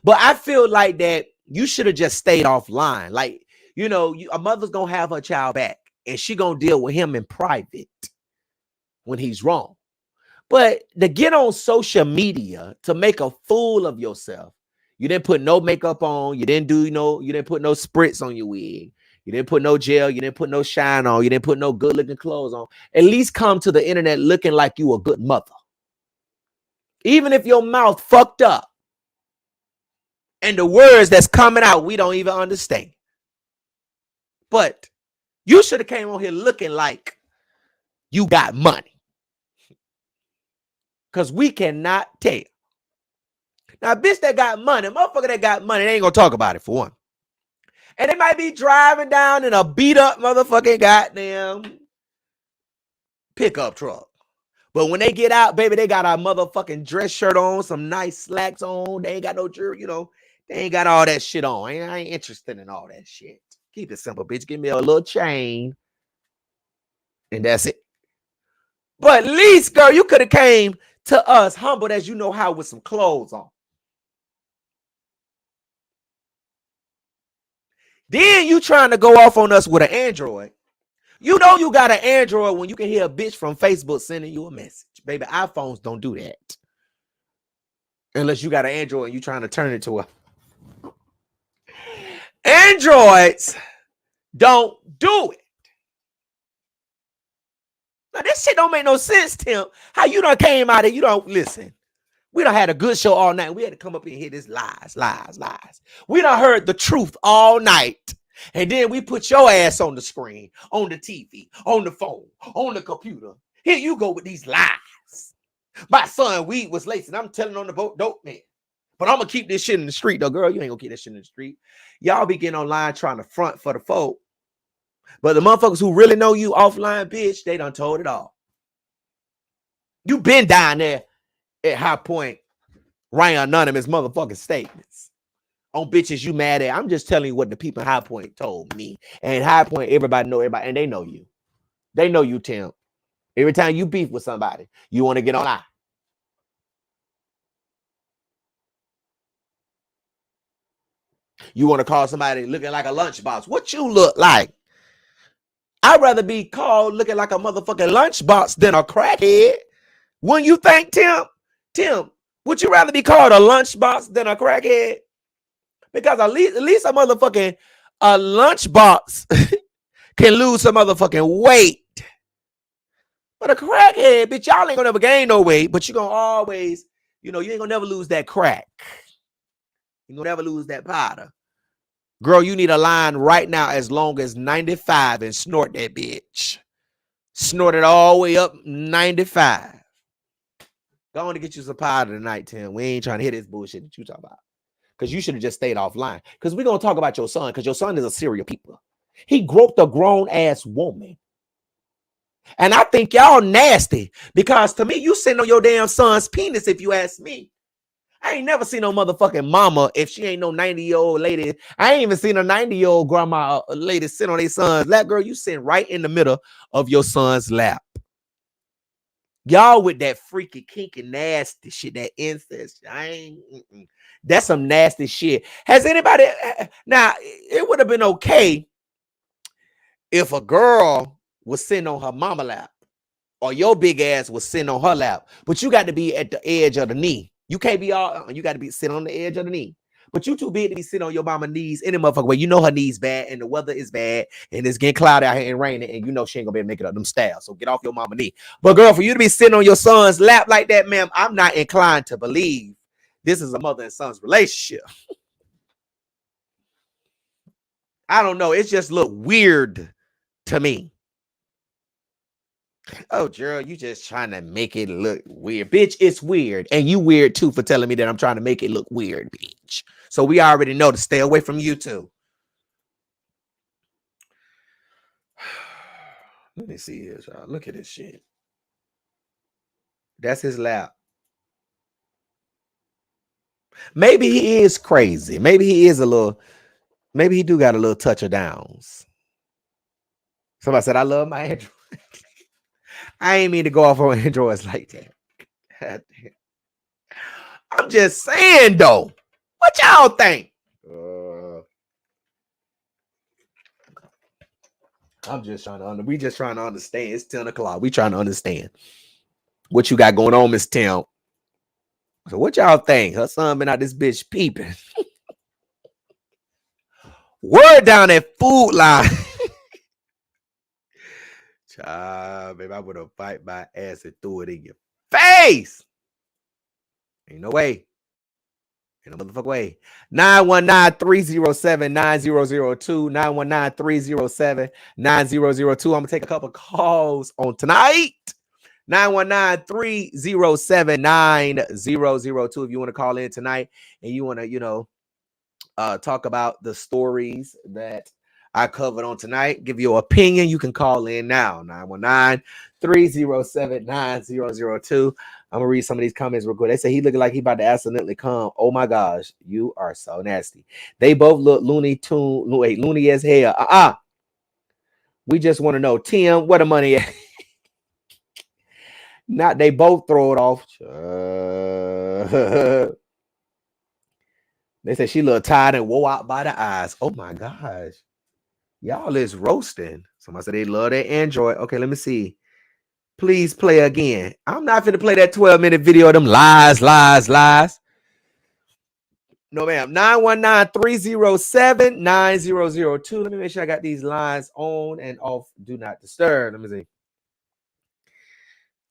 But I feel like that you should have just stayed offline. Like, a mother's gonna have her child back, and she gonna deal with him in private when he's wrong. But to get on social media to make a fool of yourself, you didn't put no makeup on, you didn't put no spritz on your wig, you didn't put no gel, you didn't put no shine on, you didn't put no good looking clothes on. At least come to the internet looking like you a good mother. Even if your mouth fucked up and the words that's coming out we don't even understand. But you should have came on here looking like you got money. Because we cannot tell. Now, bitch that got money, motherfucker that got money, they ain't gonna talk about it for one. And they might be driving down in a beat up motherfucking goddamn pickup truck. But when they get out, baby, they got a motherfucking dress shirt on, some nice slacks on. They ain't got no jewelry, they ain't got all that shit on. I ain't interested in all that shit. Keep it simple, bitch. Give me a little chain. And that's it. But at least, girl, you could have came to us humbled as you know how with some clothes on. Then you trying to go off on us with an Android. You know you got an Android when you can hear a bitch from Facebook sending you a message. Baby, iPhones don't do that. Unless you got an Android and you trying to turn it to a... Androids don't do it. Now, this shit don't make no sense, Tim. How you done came out and you don't listen. We done had a good show all night. We had to come up and hear this lies. We done heard the truth all night. And then we put your ass on the screen, on the TV, on the phone, on the computer. Here you go with these lies. My son weed was laced, and I'm telling on the boat dope man. But I'm going to keep this shit in the street, though, girl. You ain't going to keep this shit in the street. Y'all be getting online trying to front for the folk. But the motherfuckers who really know you offline, bitch, they done told it all. You been down there at High Point writing anonymous motherfucking statements on bitches you mad at. I'm just telling you what the people in High Point told me. And High Point, everybody know everybody, and they know you. They know you, Tim. Every time you beef with somebody, you want to get online. You want to call somebody looking like a lunchbox. What you look like? I'd rather be called looking like a motherfucking lunchbox than a crackhead. Wouldn't you think, Tim? Tim, would you rather be called a lunchbox than a crackhead? Because at least a motherfucking lunchbox can lose some motherfucking weight. But a crackhead, bitch, y'all ain't gonna never gain no weight, but you're gonna always, you ain't gonna never lose that crack. You're gonna never lose that powder. Girl, you need a line right now as long as 95 and snort that bitch. Snort it all the way up 95. Go on to get you some powder tonight, Tim. We ain't trying to hear this bullshit that you talk about. Because you should have just stayed offline. Because we're going to talk about your son. Because your son is a serial keeper. He groped a grown-ass woman. And I think y'all nasty. Because to me, you sitting on your damn son's penis if you ask me. I ain't never seen no motherfucking mama if she ain't no 90-year-old lady. I ain't even seen a 90-year-old grandma lady sit on their son's lap. Girl, you sitting right in the middle of your son's lap. Y'all with that freaky, kinky, nasty shit, that incest. That's some nasty shit. Has anybody... Now, it would have been okay if a girl was sitting on her mama lap or your big ass was sitting on her lap. But you got to be at the edge of the knee. You can't be all. You got to be sit on the edge of the knee. But you too big to be sitting on your mama's knees any motherfucker way. You know her knees bad and the weather is bad and it's getting cloudy out here and raining and you know she ain't gonna be able to make it up them stairs. So get off your mama's knee. But girl, for you to be sitting on your son's lap like that, ma'am, I'm not inclined to believe this is a mother and son's relationship. I don't know. It just look weird to me. Oh, Gerald, you just trying to make it look weird. Bitch, it's weird. And you weird too for telling me that I'm trying to make it look weird, bitch. So we already know to stay away from you too. Let me see here, y'all. Look at this shit. That's his lap. Maybe he is crazy. Maybe he is a little, maybe he do got a little touch of downs. Somebody said, I love my Android. I ain't mean to go off on Androids like that. I'm just saying though. What y'all think? I'm just trying to we just trying to understand. It's 10 o'clock. We trying to understand what you got going on, Miss Tim. So what y'all think? Her son been out this bitch peeping. Word down that food line. Child, baby, I would have bite my ass and threw it in your face. Ain't no way. Ain't no motherfucking way. 919-307-9002. 919-307-9002. I'm going to take a couple calls on tonight. 919-307-9002. If you want to call in tonight and you want to, talk about the stories that I covered on tonight, give your opinion, you can call in now. 919-307-9002. I'm gonna read some of these comments real quick. They say he looking like he about to accidentally come. Oh my gosh, you are so nasty. They both look loony as hell. We just want to know, Tim, where the money at? Not they both throw it off. They say she look tired and wore out by the eyes. Oh my gosh. Y'all is roasting. Somebody said they love their Android. Okay, let me see. Please play again. I'm not finna play that 12-minute video of them lies. No, ma'am. 919-307-9002. Let me make sure I got these lines on and off. Do not disturb. Let me see.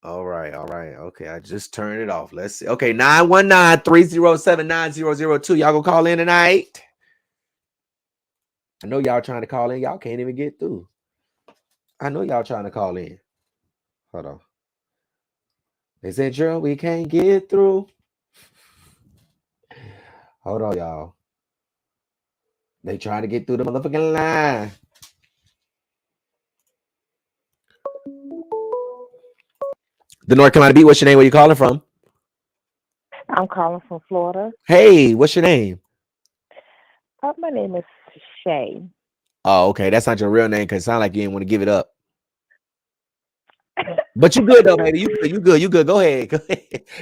All right. Okay, I just turned it off. Let's see. Okay, 919-307-9002. Y'all gonna call in tonight? I know y'all trying to call in. Y'all can't even get through. I know y'all trying to call in. Hold on. They said, Gerald, we can't get through. Hold on, y'all. They trying to get through the motherfucking line. The North Carolina Beat, what's your name? Where you calling from? I'm calling from Florida. Hey, what's your name? My name is Shay. Oh, okay. That's not your real name because it sounds like you didn't want to give it up. But you good though, baby. You good. Go ahead.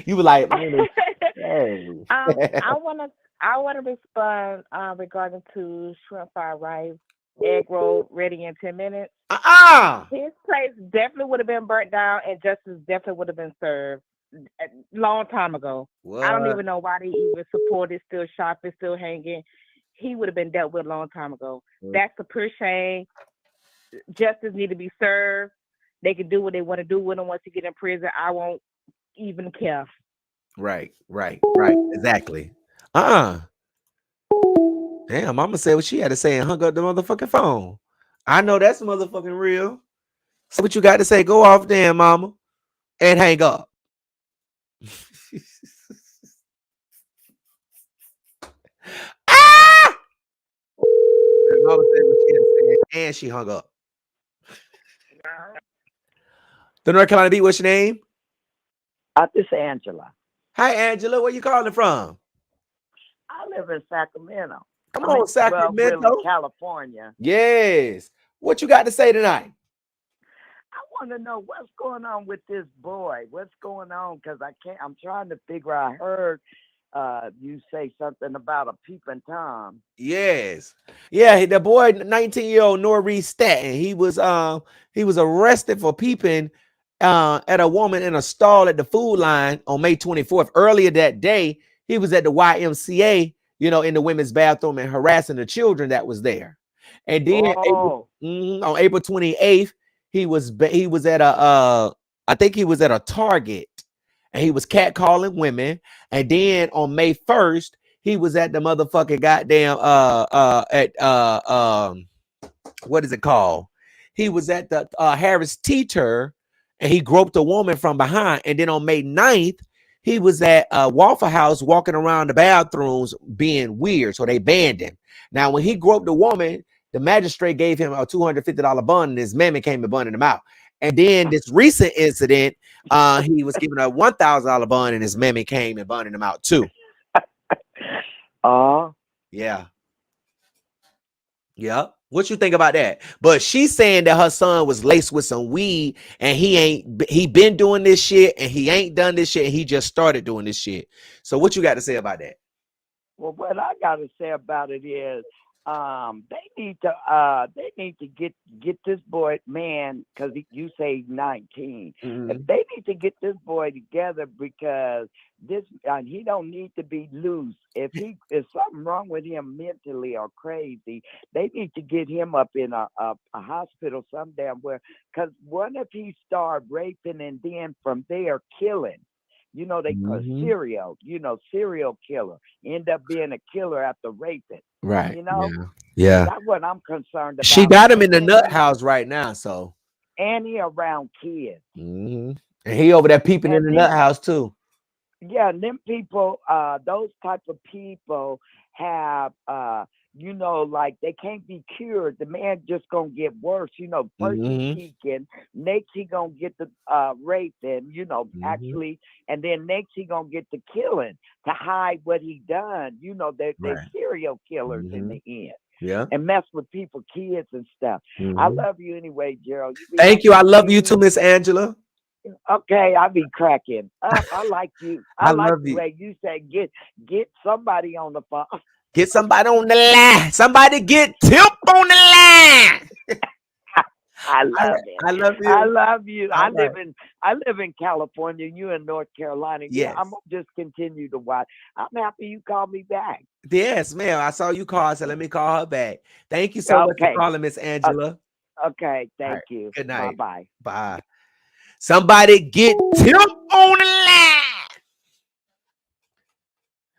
You were like, I wanna respond regarding to shrimp fried rice, egg roll ready in 10 minutes. His place definitely would have been burnt down and justice definitely would have been served a long time ago. What? I don't even know why they even support it, still sharp, it's still hanging. He would have been dealt with a long time ago. That's a pure shame. Justice need to be served. They can do what they want to do with him once he get in prison. I won't even care. Right. Exactly. Damn, mama said what she had to say and hung up the motherfucking phone. I know that's motherfucking real. So what you got to say? Go off, damn mama, and hang up. Mama said what she had to say, and she hung up. The North Carolina Beat, what's your name? This is Angela. Hi, Angela. Where you calling from? I live in Sacramento. Come on, Sacramento. Really, California. Yes. What you got to say tonight? I want to know what's going on with this boy. What's going on? Because I'm trying to figure out. I heard you say something about a peeping Tom. Yes. Yeah, the boy, 19-year-old Norris Statton, he was arrested for peeping at a woman in a stall at the food line on May 24th. Earlier that day, he was at the YMCA, in the women's bathroom and harassing the children that was there. And then on April 28th, he was at I think he was at a Target, and he was catcalling women. And then on May 1st, he was at the motherfucking goddamn what is it called? He was at the Harris Teeter, and he groped a woman from behind. And then on May 9th, he was at Waffle House walking around the bathrooms being weird. So they banned him. Now, when he groped a woman, the magistrate gave him a $250 bond, and his mammy came and bonded him out. And then this recent incident, he was given a $1,000 bond, and his mammy came and bonded him out too. Yeah. Yep. What you think about that? But she's saying that her son was laced with some weed, and he been doing this shit, and he ain't done this shit, and he just started doing this shit. So what you got to say about that? Well, what I got to say about it is, they need to get this boy, man, because you say 19. If they need to get this boy together, because he don't need to be loose. If something wrong with him mentally or crazy, they need to get him up in a hospital some damn where. Because what if he start raping and then from there killing? They call serial killer. End up being a killer after raping. Right. Yeah. That's what I'm concerned about. She got him in the nut house right now, so. And he around kids. And he over there peeping in the nut house too. Yeah, and them people, those type of people have, like they can't be cured. The man just gonna get worse. First he peeking, next he gonna get the raping, actually, and then next he gonna get the killing to hide what he done. They're serial killers in the end. Yeah. And mess with people, kids and stuff. I love you anyway, Gerald. Thank you. I love you too, Miss Angela. Okay, I be cracking up. I like you. I like love the way you say get somebody on the phone. Get somebody on the line. Somebody get Tip on the line. I love it. I love you. I love you. I live in California. You in North Carolina. Yes. I'm gonna just continue to watch. I'm happy you called me back. Yes, ma'am. I saw you call, so let me call her back. Thank you so much for calling, Miss Angela. Okay, thank you. Good night. Bye. Bye. Somebody get Tip on the line.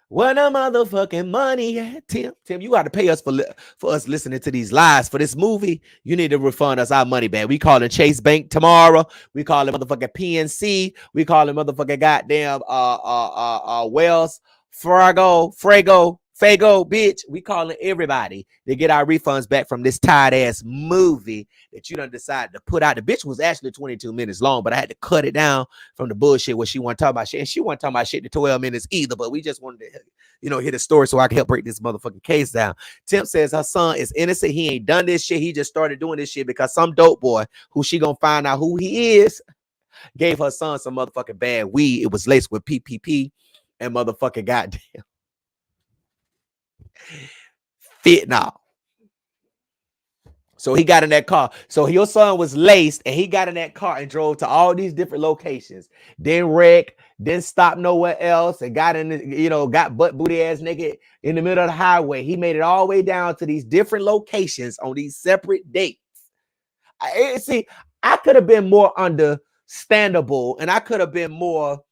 Where the motherfucking money at, Tim? Tim, you got to pay us for us listening to these lies for this movie. You need to refund us our money back. We calling Chase Bank tomorrow. We calling motherfucking PNC. We calling motherfucking goddamn Wells Fago, bitch. We calling everybody to get our refunds back from this tired ass movie that you done decided to put out. The bitch was actually 22 minutes long, but I had to cut it down from the bullshit where she wasn't talking about shit. And she wasn't talking about shit to 12 minutes either, but we just wanted to, hear the story so I can help break this motherfucking case down. Tim says her son is innocent. He ain't done this shit. He just started doing this shit because some dope boy who she gonna find out who he is gave her son some motherfucking bad weed. It was laced with PPP and motherfucking goddamn fentanyl. So he got in that car. So your son was laced, and he got in that car and drove to all these different locations. Then wrecked, then stopped nowhere else, and got in, got butt booty ass naked in the middle of the highway. He made it all the way down to these different locations on these separate dates. I could have been more understandable, and I could have been more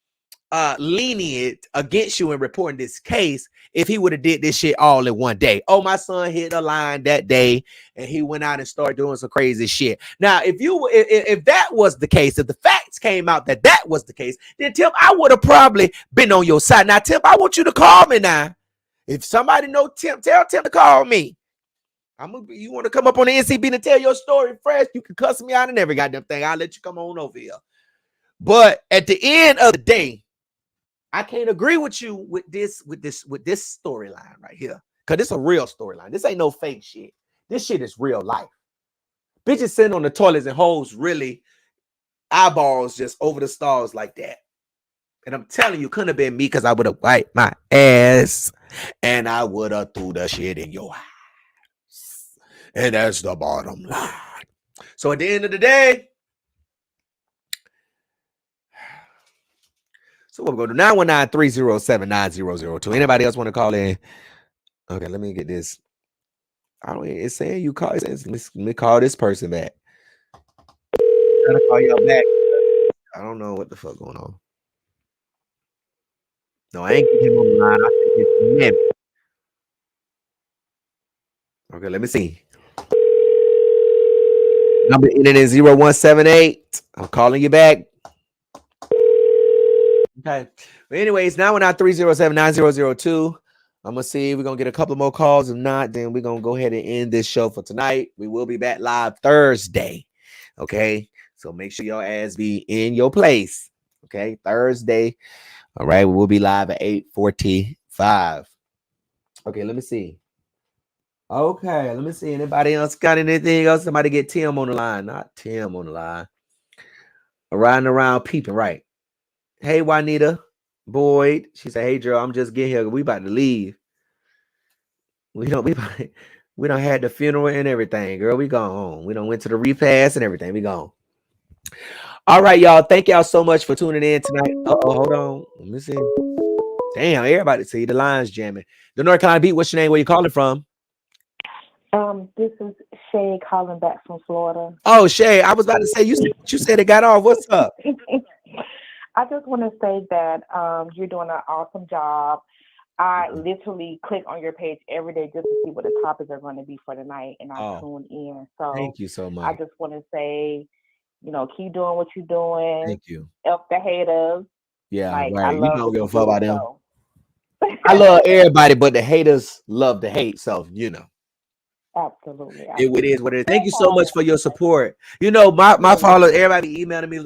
lenient against you in reporting this case if he would have did this shit all in one day. Oh, my son hit a line that day and he went out and started doing some crazy shit. Now, if that was the case, if the facts came out that was the case, then Tim, I would have probably been on your side. Now, Tim, I want you to call me now. If somebody know Tim, tell Tim to call me. You want to come up on the NCB to tell your story fresh, you can cuss me out and every goddamn thing. I'll let you come on over here. But at the end of the day, I can't agree with you with this storyline right here. Because it's a real storyline. This ain't no fake shit. This shit is real life. Bitches sitting on the toilets and hoes really eyeballs just over the stalls like that. And I'm telling you, couldn't have been me because I would have wiped my ass and I would have threw the shit in your eyes. And that's the bottom line. So at the end of the day, So we'll go to 919-307-9002. Anybody else want to call in? Okay, let me get this. I don't. It's saying you call. Let me call this person back. I'm trying to call y'all back. I don't know what the fuck going on. No, I ain't getting him on the line. I think it's him. Okay, let me see. Number ending in 0178. I'm calling you back. Okay. But anyways, 919-307-9002. I'm gonna see. We're gonna get a couple more calls. If not, then we're gonna go ahead and end this show for tonight. We will be back live Thursday. Okay. So make sure your ass be in your place. Okay, Thursday. All right, we will be live at 8:45. Okay, let me see. Okay, let me see. Anybody else got anything else? Somebody get Tim on the line. Not Tim on the line. Riding around peeping, right? Hey, Juanita Boyd. She said, hey, Joe, I'm just getting here. We about to leave. We don't had the funeral and everything, girl. We gone home. We done went to the repast and everything. We gone. All right, y'all. Thank y'all so much for tuning in tonight. Hold on. Let me see. Damn, everybody see the lines jamming. The North Carolina Beat, what's your name? Where you calling from? This is Shay calling back from Florida. Oh, Shay, I was about to say you said it got off. What's up? I just want to say that you're doing an awesome job. I literally click on your page every day just to see what the topics are going to be for the night, and I tune in. So thank you so much. I just want to say, keep doing what you're doing. Thank you. Help the haters. Yeah, right. I love you don't give a fuck about them. So. I love everybody, but the haters love to hate. So Absolutely. It is what it is. Thank you so much for your support. My followers, everybody emailing me.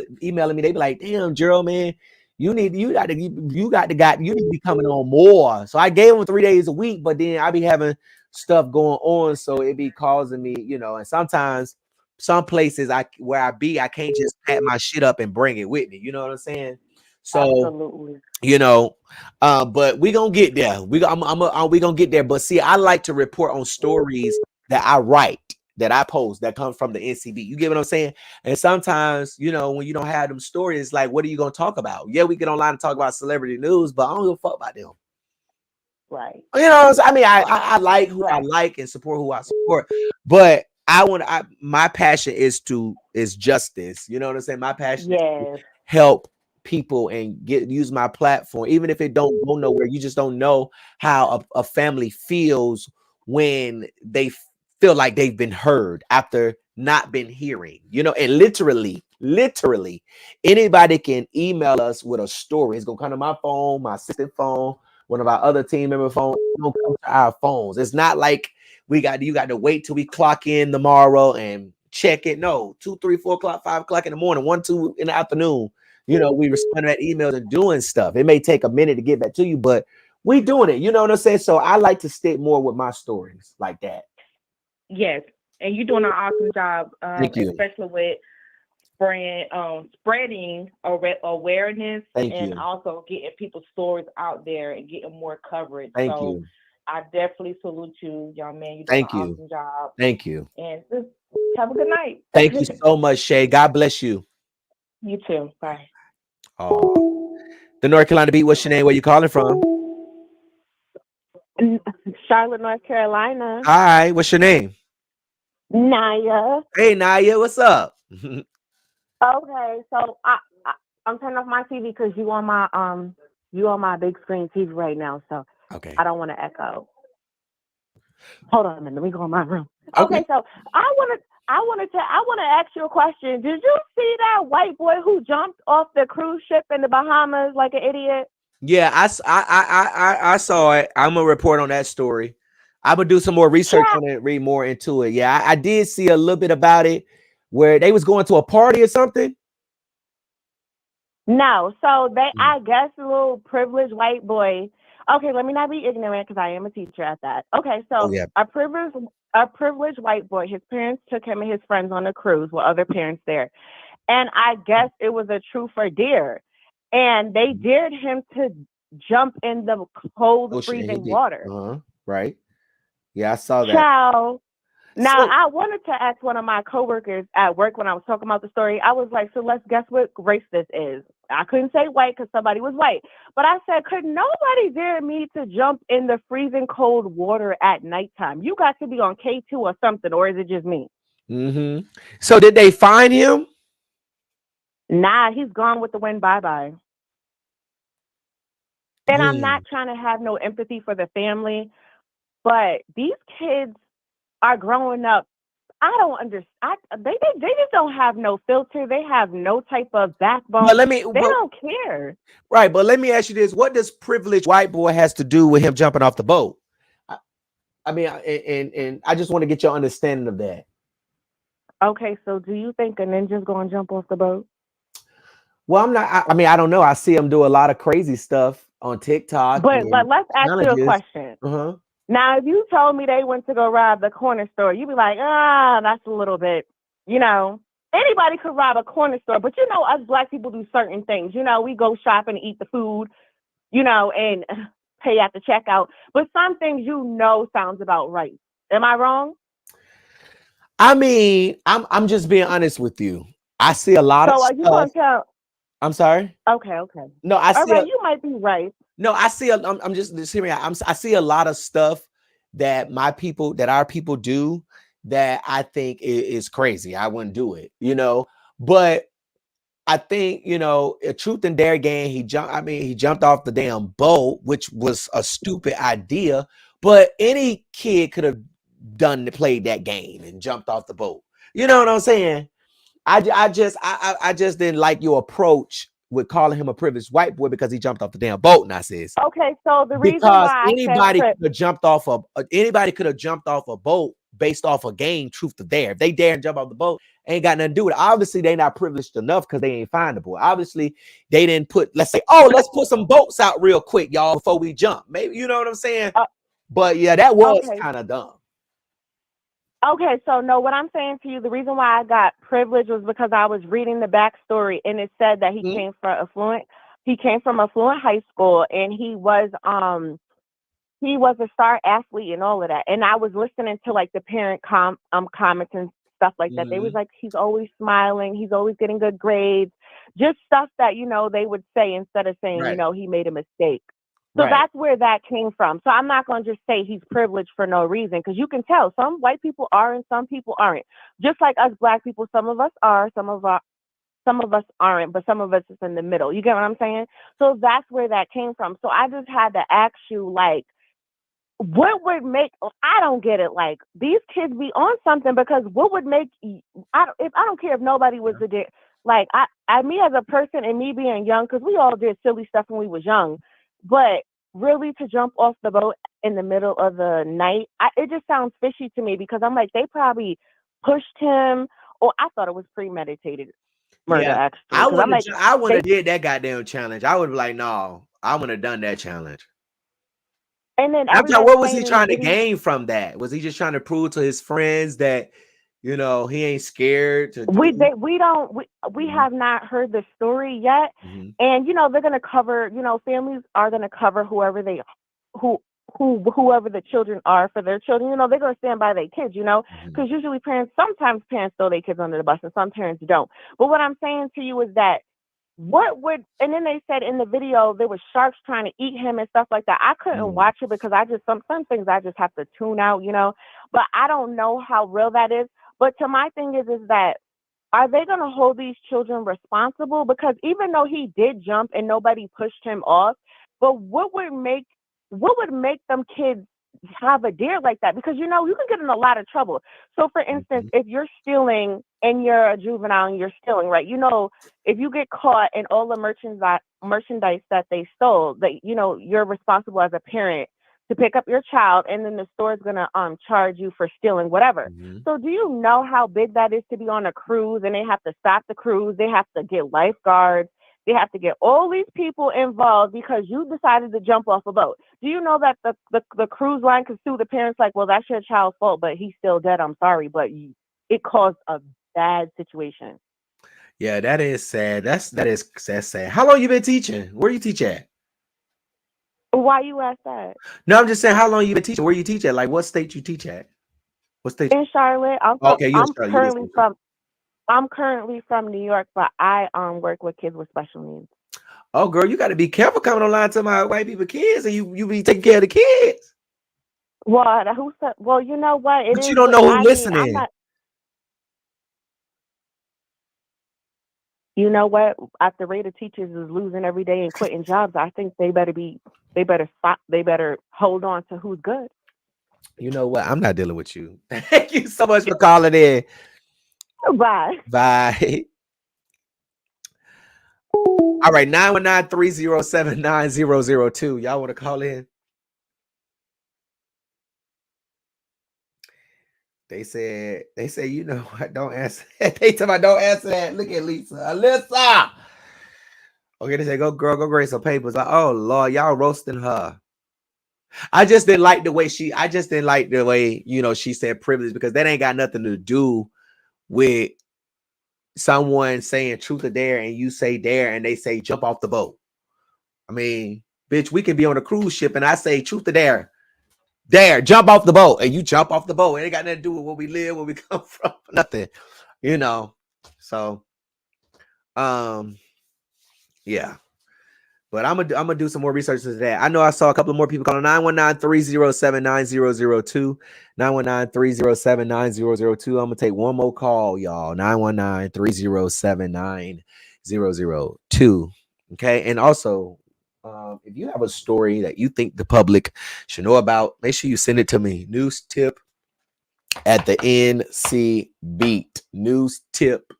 They be like, "Damn, Gerald, man, you need to be coming on more." So I gave them 3 days a week, but then I be having stuff going on, so it be causing me, And sometimes some places I can't just pack my shit up and bring it with me. You know what I'm saying? So absolutely. But we gonna get there. We gonna get there. But see, I like to report on stories that I write, that I post, that come from the NCB. You get what I'm saying? And sometimes, when you don't have them stories, it's like, what are you gonna talk about? Yeah, we get online and talk about celebrity news, but I don't give a fuck about them. Right. I like who I like and support who I support, but my passion is justice. You know what I'm saying? My passion is to help people and use my platform, even if it don't go nowhere. You just don't know how a family feels when they feel like they've been heard after not been hearing, and literally anybody can email us with a story. It's gonna come to my phone, my assistant phone, one of our other team member phones. It's gonna come to our phones. It's not like you got to wait till we clock in tomorrow and check it. No, 2, 3, 4 o'clock, 5 o'clock in the morning, 1, 2 in the afternoon. We respond to that emails and doing stuff. It may take a minute to get back to you, but we doing it. You know what I'm saying? So I like to stick more with my stories like that. Yes, and you're doing an awesome job, Thank you. especially with spreading awareness and also getting people's stories out there and getting more coverage. Thank you. I definitely salute you, young man. You're doing an awesome job. Thank you. And just have a good night. Thank you so much, Shay. God bless you. You too. Bye. Oh, the North Carolina Beat, what's your name? Where you calling from? Charlotte, North Carolina. Hi, what's your name? Naya. Hey, Naya, what's up? Okay, so I'm turning off my TV because you on my big screen TV right now, so okay. I don't want to echo. Hold on a minute, let me go in my room. Okay, so I want to ask you a question. Did you see that white boy who jumped off the cruise ship in the Bahamas like an idiot? Yeah, I saw it. I'm gonna report on that story. I'm gonna do some more research on it, read more into it. Yeah, I did see a little bit about it where they was going to a party or something. No, so I guess a little privileged white boy. Okay, let me not be ignorant because I am a teacher at that. Okay, so a privileged white boy. His parents took him and his friends on a cruise with other parents there, and I guess it was a truth or dare, and they dared him to jump in the cold, freezing water. Right. Yeah, I saw that. Child, Now, I wanted to ask one of my coworkers at work when I was talking about the story. I was like, so let's guess what race this is. I couldn't say white because somebody was white. But I said, could nobody dare me to jump in the freezing cold water at nighttime? You got to be on K2 or something, or is it just me? Mm-hmm. So did they find him? Nah, he's gone with the wind. Bye-bye. And I'm not trying to have no empathy for the family, but these kids are growing up. I don't understand. They just don't have no filter. They have no type of backbone. But they don't care. Right, but let me ask you this: what does privileged white boy has to do with him jumping off the boat? I mean, and I just want to get your understanding of that. Okay, so do you think a ninja's going to jump off the boat? Well, I'm not. I mean, I don't know. I see him do a lot of crazy stuff on TikTok. But let's ask you a question. Uh-huh. Now, if you told me they went to go rob the corner store, you'd be like, that's a little bit, anybody could rob a corner store. But, us Black people do certain things. We go shopping and eat the food, and pay at the checkout. But some things, sounds about right. Am I wrong? I mean, I'm just being honest with you. I see a lot of stuff. You gonna tell? I'm sorry. Okay. No, I see. Right, you might be right. No, I see. I'm just hear me out. I see a lot of stuff that our people do that I think is crazy. I wouldn't do it, But I think a truth and dare game. He jumped off the damn boat, which was a stupid idea. But any kid could have played that game and jumped off the boat. You know what I'm saying? I just didn't like your approach with calling him a privileged white boy because he jumped off the damn boat. And I says, okay, so the reason why anybody could have jumped off a boat based off a game, truth to dare. If they dare and jump off the boat, ain't got nothing to do with it. Obviously, they not privileged enough because they ain't find the boy. Obviously, they didn't put. Let's say, let's put some boats out real quick, y'all, before we jump. Maybe you know what I'm saying. But yeah, that was kind of dumb. Okay, so no, what I'm saying to you, the reason why I got privileged was because I was reading the backstory, and it said that he came from affluent high school, and he was a star athlete and all of that. And I was listening to like the parent comments and stuff like that. They was like, he's always smiling, he's always getting good grades, just stuff that they would say instead of saying he made a mistake. So that's where that came from. So I'm not going to just say he's privileged for no reason, because you can tell some white people are and some people aren't. Just like us Black people, some of us are, some of us aren't, but some of us is in the middle. You get what I'm saying? So that's where that came from. So I just had to ask you, like, what would make, I don't get it, like, these kids be on something, because what would make, I don't care if nobody was the, like, me as a person and me being young, because we all did silly stuff when we was young, but really to jump off the boat in the middle of the night, it just sounds fishy to me, because I'm like, they probably pushed him, or I thought it was premeditated murder, actually. I wouldn't have did that goddamn challenge. I would be like, no, I wouldn't have done that challenge. And then what was he trying to gain from that? Was he just trying to prove to his friends that he ain't scared to? We have not heard the story yet, and they're gonna cover. Families are gonna cover whoever the children are for their children. They're gonna stand by their kids. Because usually sometimes parents throw their kids under the bus, and some parents don't. But what I'm saying to you is that. And then they said in the video there was sharks trying to eat him and stuff like that. I couldn't watch it because some things I just have to tune out, but I don't know how real that is. But to my thing is that, are they going to hold these children responsible? Because even though he did jump and nobody pushed him off, but what would make them kids have a dare like that? Because you can get in a lot of trouble. So for instance, if you're stealing and you're a juvenile and you're stealing, right? If you get caught and all the merchandise that they stole, that you're responsible as a parent to pick up your child, and then the store is gonna charge you for stealing whatever. So do you know how big that is to be on a cruise, and they have to stop the cruise, they have to get lifeguards, they have to get all these people involved because you decided to jump off a boat. Do you know that the cruise line could sue the parents like, well, that's your child's fault, but he's still dead. I'm sorry, but it caused a bad situation. Yeah, that is sad. That's sad. How long you been teaching? Where you teach at? Why you ask that? No, I'm just saying, how long you been teaching? Where you teach at? Like, what state you teach at? What state? In Charlotte. Okay, I'm currently from New York, but I work with kids with special needs. Oh, girl, you got to be careful coming online to my white people kids, and you be taking care of the kids. Well, who said? Well, you know what? But you don't know who's listening. I'm not. You know what? At the rate of teachers is losing every day and quitting jobs, I think they better hold on to who's good. You know what? I'm not dealing with you. Thank you so much for calling in. Bye. Bye. All right, 919-307-9002. Y'all want to call in? They said, you know what? Don't answer that. They tell me don't answer that. Look at Lisa. Alyssa. Okay, they say, go girl, go grade some papers. Like, oh Lord, y'all roasting her. I just didn't like the way she said privilege, because that ain't got nothing to do with someone saying truth or dare and you say dare and they say jump off the boat. I mean, bitch, we can be on a cruise ship and I say truth or dare, jump off the boat, and you jump off the boat. It ain't got nothing to do with where we live, where we come from, nothing, so yeah. But I'm gonna do some more research into that. I know I saw a couple of more people calling 919-307-9002. 919-307-9002. I'm gonna take one more call, y'all. 919-307-9002. Okay. And also, if you have a story that you think the public should know about, make sure you send it to me. News tip at the NC Beat. News tip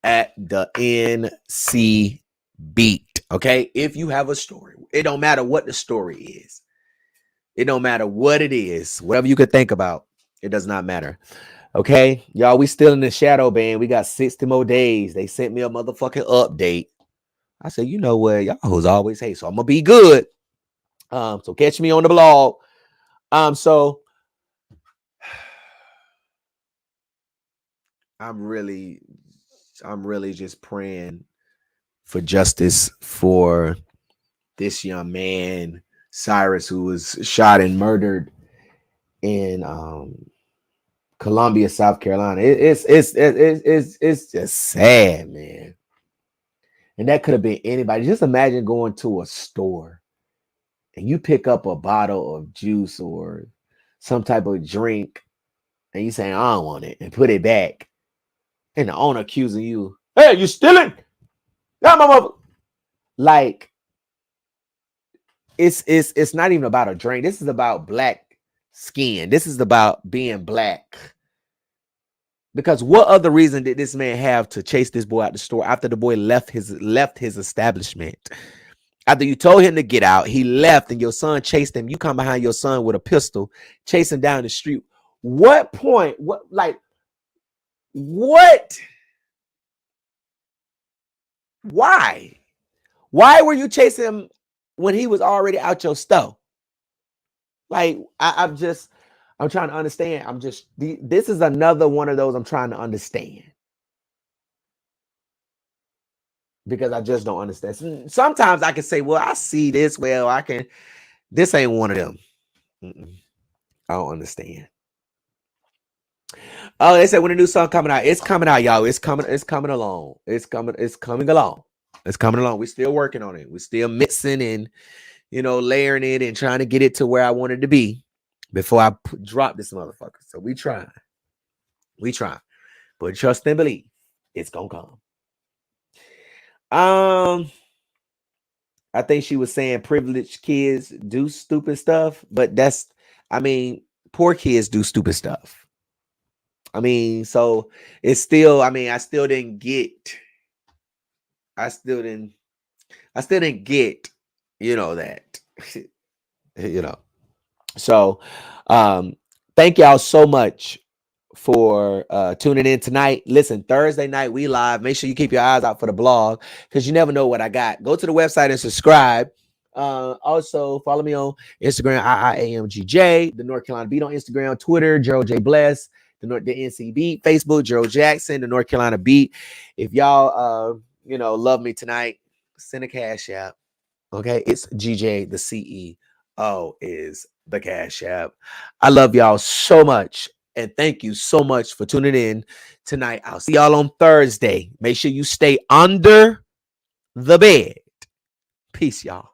at the NC Beat. Okay, if you have a story, it don't matter what the story is. It don't matter what it is. Whatever you could think about, it does not matter. Okay, y'all, we still in the shadow band. We got 60 more days. They sent me a motherfucking update. I said, you know what? Y'all hoes always hate, so I'm gonna be good. So catch me on the blog. So I'm really just praying for justice for this young man, Cyrus, who was shot and murdered in Columbia, South Carolina. It's just sad, man. And that could have been anybody. Just imagine going to a store and you pick up a bottle of juice or some type of drink and you say, I don't want it, and put it back. And the owner accusing you, hey, you stealing? Yeah, my mother. Like, it's not even about a drink. This is about black skin. This is about being black. Because what other reason did this man have to chase this boy out the store after the boy left his establishment? After you told him to get out, he left, and your son chased him. You come behind your son with a pistol, chase him down the street. What point? What? Why? Why were you chasing him when he was already out your stuff? Like, I'm trying to understand. This is another one of those I'm trying to understand. Because I just don't understand. Sometimes I can say, well, I see this. Well, this ain't one of them. I don't understand. Oh, they said when a new song coming out. It's coming out, y'all. It's coming along. It's coming along. We're still working on it. We're still mixing and, layering it and trying to get it to where I want it to be before I drop this motherfucker. So we try. But trust and believe it's gonna come. I think she was saying privileged kids do stupid stuff, but poor kids do stupid stuff. So it's still, I still didn't get, that, that. So thank y'all so much for tuning in tonight. Listen, Thursday night we live. Make sure you keep your eyes out for the blog, because you never know what I got. Go to the website and subscribe. Also follow me on Instagram, IIAMGJ, the North Carolina Beat on Instagram, Twitter, Gerald J Bless, the NC Beat, Facebook, Gerald Jackson, the North Carolina Beat. If y'all love me tonight, send a cash app. Okay, it's GJ the CEO is the cash app. I love y'all so much. And thank you so much for tuning in tonight. I'll see y'all on Thursday. Make sure you stay under the bed. Peace, y'all.